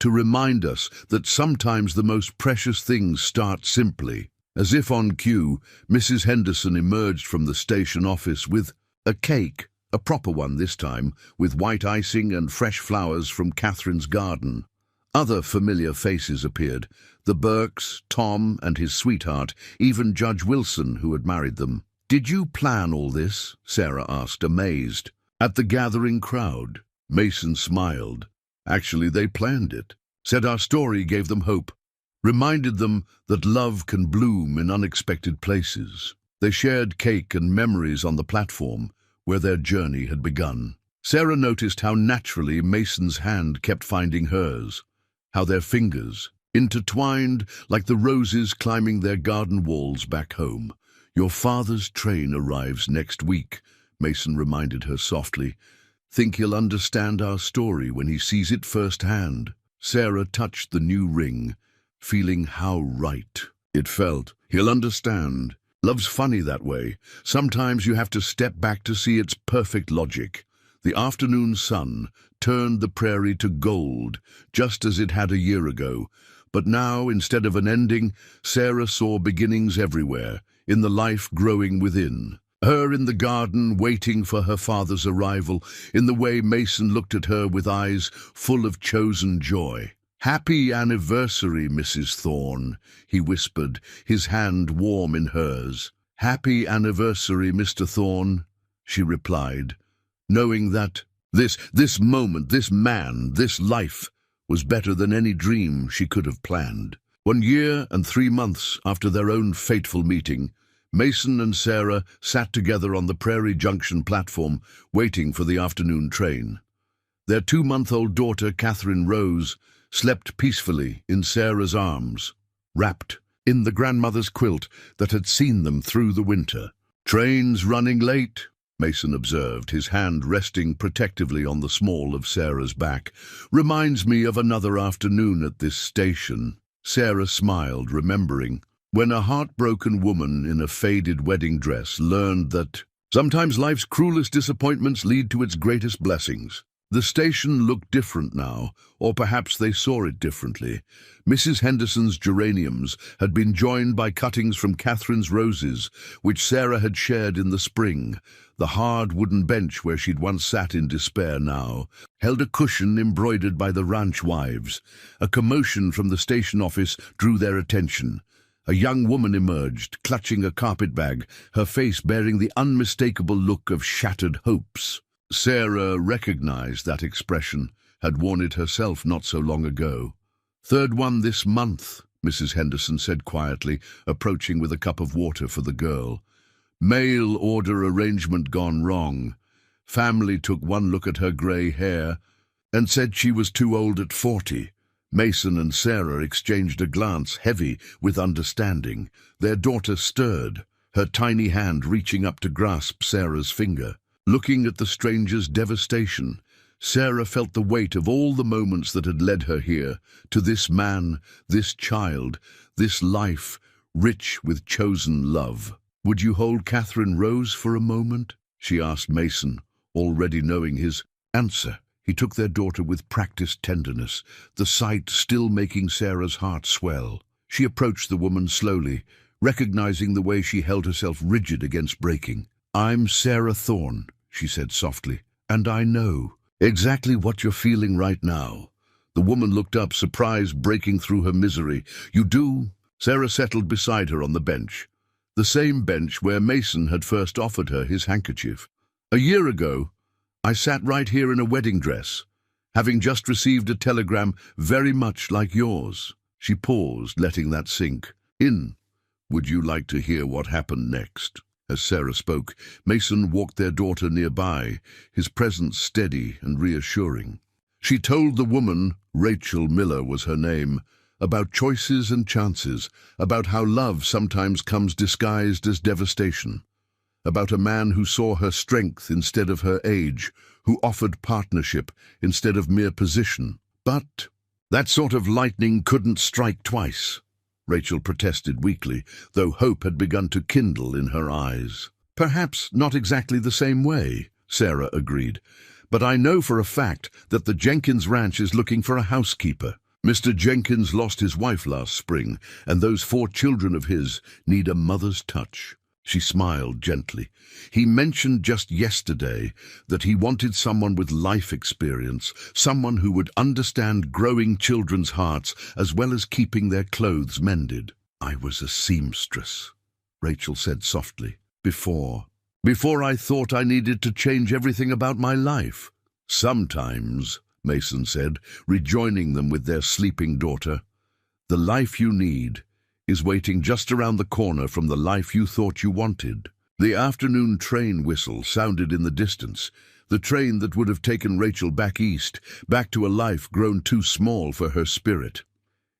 S1: to remind us that sometimes the most precious things start simply." As if on cue, Mrs. Henderson emerged from the station office with a cake, a proper one this time, with white icing and fresh flowers from Catherine's garden. Other familiar faces appeared, the Burkes, Tom and his sweetheart, even Judge Wilson, who had married them. "Did you plan all this?" Sarah asked, amazed. At the gathering crowd, Mason smiled. "Actually, they planned it. Said our story gave them hope. Reminded them that love can bloom in unexpected places." They shared cake and memories on the platform where their journey had begun. Sarah noticed how naturally Mason's hand kept finding hers, how their fingers, intertwined like the roses climbing their garden walls back home. "Your father's train arrives next week," Mason reminded her softly. "Think he'll understand our story when he sees it firsthand." Sarah touched the new ring, feeling how right it felt. "He'll understand. Love's funny that way. Sometimes you have to step back to see its perfect logic." The afternoon sun turned the prairie to gold, just as it had a year ago. But now, instead of an ending, Sarah saw beginnings everywhere, in the life growing within. Her in the garden, waiting for her father's arrival, in the way Mason looked at her with eyes full of chosen joy. "Happy anniversary, Mrs. Thorne," he whispered, his hand warm in hers. "Happy anniversary, Mr. Thorne," she replied, knowing that this moment, this man, this life was better than any dream she could have planned. 1 year and 3 months after their own fateful meeting, Mason and Sarah sat together on the Prairie Junction platform, waiting for the afternoon train. Their 2-month-old daughter, Catherine Rose, slept peacefully in Sarah's arms, wrapped in the grandmother's quilt that had seen them through the winter. "Train's running late," Mason observed, his hand resting protectively on the small of Sarah's back. "Reminds me of another afternoon at this station." Sarah smiled, remembering when a heartbroken woman in a faded wedding dress learned that sometimes life's cruelest disappointments lead to its greatest blessings. The station looked different now, or perhaps they saw it differently. Mrs. Henderson's geraniums had been joined by cuttings from Catherine's roses, which Sarah had shared in the spring. The hard wooden bench where she'd once sat in despair now held a cushion embroidered by the ranch wives. A commotion from the station office drew their attention. A young woman emerged, clutching a carpet bag, her face bearing the unmistakable look of shattered hopes. Sarah recognized that expression, had worn it herself not so long ago. "Third one this month," Mrs. Henderson said quietly, approaching with a cup of water for the girl. "Mail order arrangement gone wrong. Family took one look at her grey hair and said she was too old at 40. Mason and Sarah exchanged a glance heavy with understanding. Their daughter stirred, her tiny hand reaching up to grasp Sarah's finger. Looking at the stranger's devastation, Sarah felt the weight of all the moments that had led her here, to this man, this child, this life, rich with chosen love. "Would you hold Catherine Rose for a moment?" she asked Mason, already knowing his answer. He took their daughter with practiced tenderness, the sight still making Sarah's heart swell. She approached the woman slowly, recognizing the way she held herself rigid against breaking. "I'm Sarah Thorne," she said softly, "and I know exactly what you're feeling right now." The woman looked up, surprise breaking through her misery. "You do?" Sarah settled beside her on the bench, the same bench where Mason had first offered her his handkerchief. "A year ago, I sat right here in a wedding dress, having just received a telegram very much like yours. She paused, letting that sink in. Would you like to hear what happened next? As Sarah spoke, Mason walked their daughter nearby, his presence steady and reassuring. She told the woman, Rachel Miller was her name, about choices and chances, about how love sometimes comes disguised as devastation, about a man who saw her strength instead of her age, who offered partnership instead of mere position. But that sort of lightning couldn't strike twice, Rachel protested weakly, though hope had begun to kindle in her eyes. Perhaps not exactly the same way, Sarah agreed, but I know for a fact that the Jenkins Ranch is looking for a housekeeper. Mr. Jenkins lost his wife last spring, and those 4 children of his need a mother's touch. She smiled gently. He mentioned just yesterday that he wanted someone with life experience, someone who would understand growing children's hearts as well as keeping their clothes mended. I was a seamstress, Rachel said softly, before I thought I needed to change everything about my life. Sometimes, Mason said, rejoining them with their sleeping daughter, the life you need is waiting just around the corner from the life you thought you wanted. The afternoon train whistle sounded in the distance, the train that would have taken Rachel back east, back to a life grown too small for her spirit.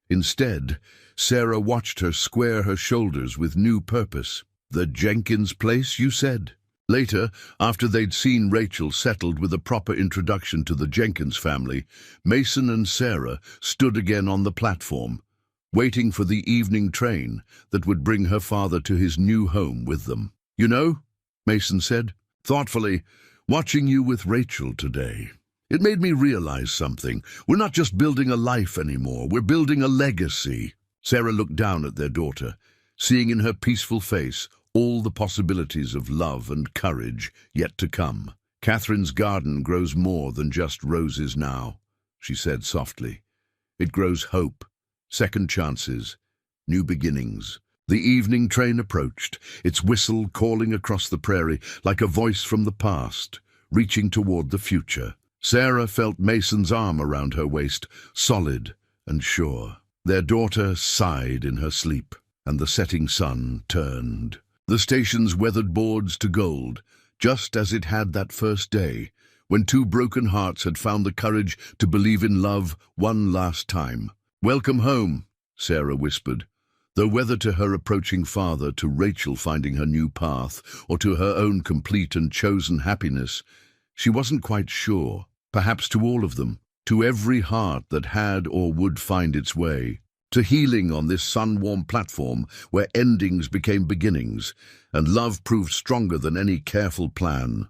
S1: Instead, Sarah watched her square her shoulders with new purpose. The Jenkins place, you said? Later, after they'd seen Rachel settled with a proper introduction to the Jenkins family, Mason and Sarah stood again on the platform, waiting for the evening train that would bring her father to his new home with them. You know, Mason said, thoughtfully, watching you with Rachel today, it made me realize something. We're not just building a life anymore, we're building a legacy. Sarah looked down at their daughter, seeing in her peaceful face all the possibilities of love and courage yet to come. Catherine's garden grows more than just roses now, she said softly. It grows hope, second chances, new beginnings. The evening train approached, its whistle calling across the prairie like a voice from the past, reaching toward the future. Sarah felt Mason's arm around her waist, solid and sure. Their daughter sighed in her sleep, and the setting sun turned the station's weathered boards to gold, just as it had that first day, when 2 broken hearts had found the courage to believe in love one last time. Welcome home, Sarah whispered, though whether to her approaching father, to Rachel finding her new path, or to her own complete and chosen happiness, she wasn't quite sure. Perhaps to all of them, to every heart that had or would find its way, to healing on this sun-warm platform where endings became beginnings, and love proved stronger than any careful plan.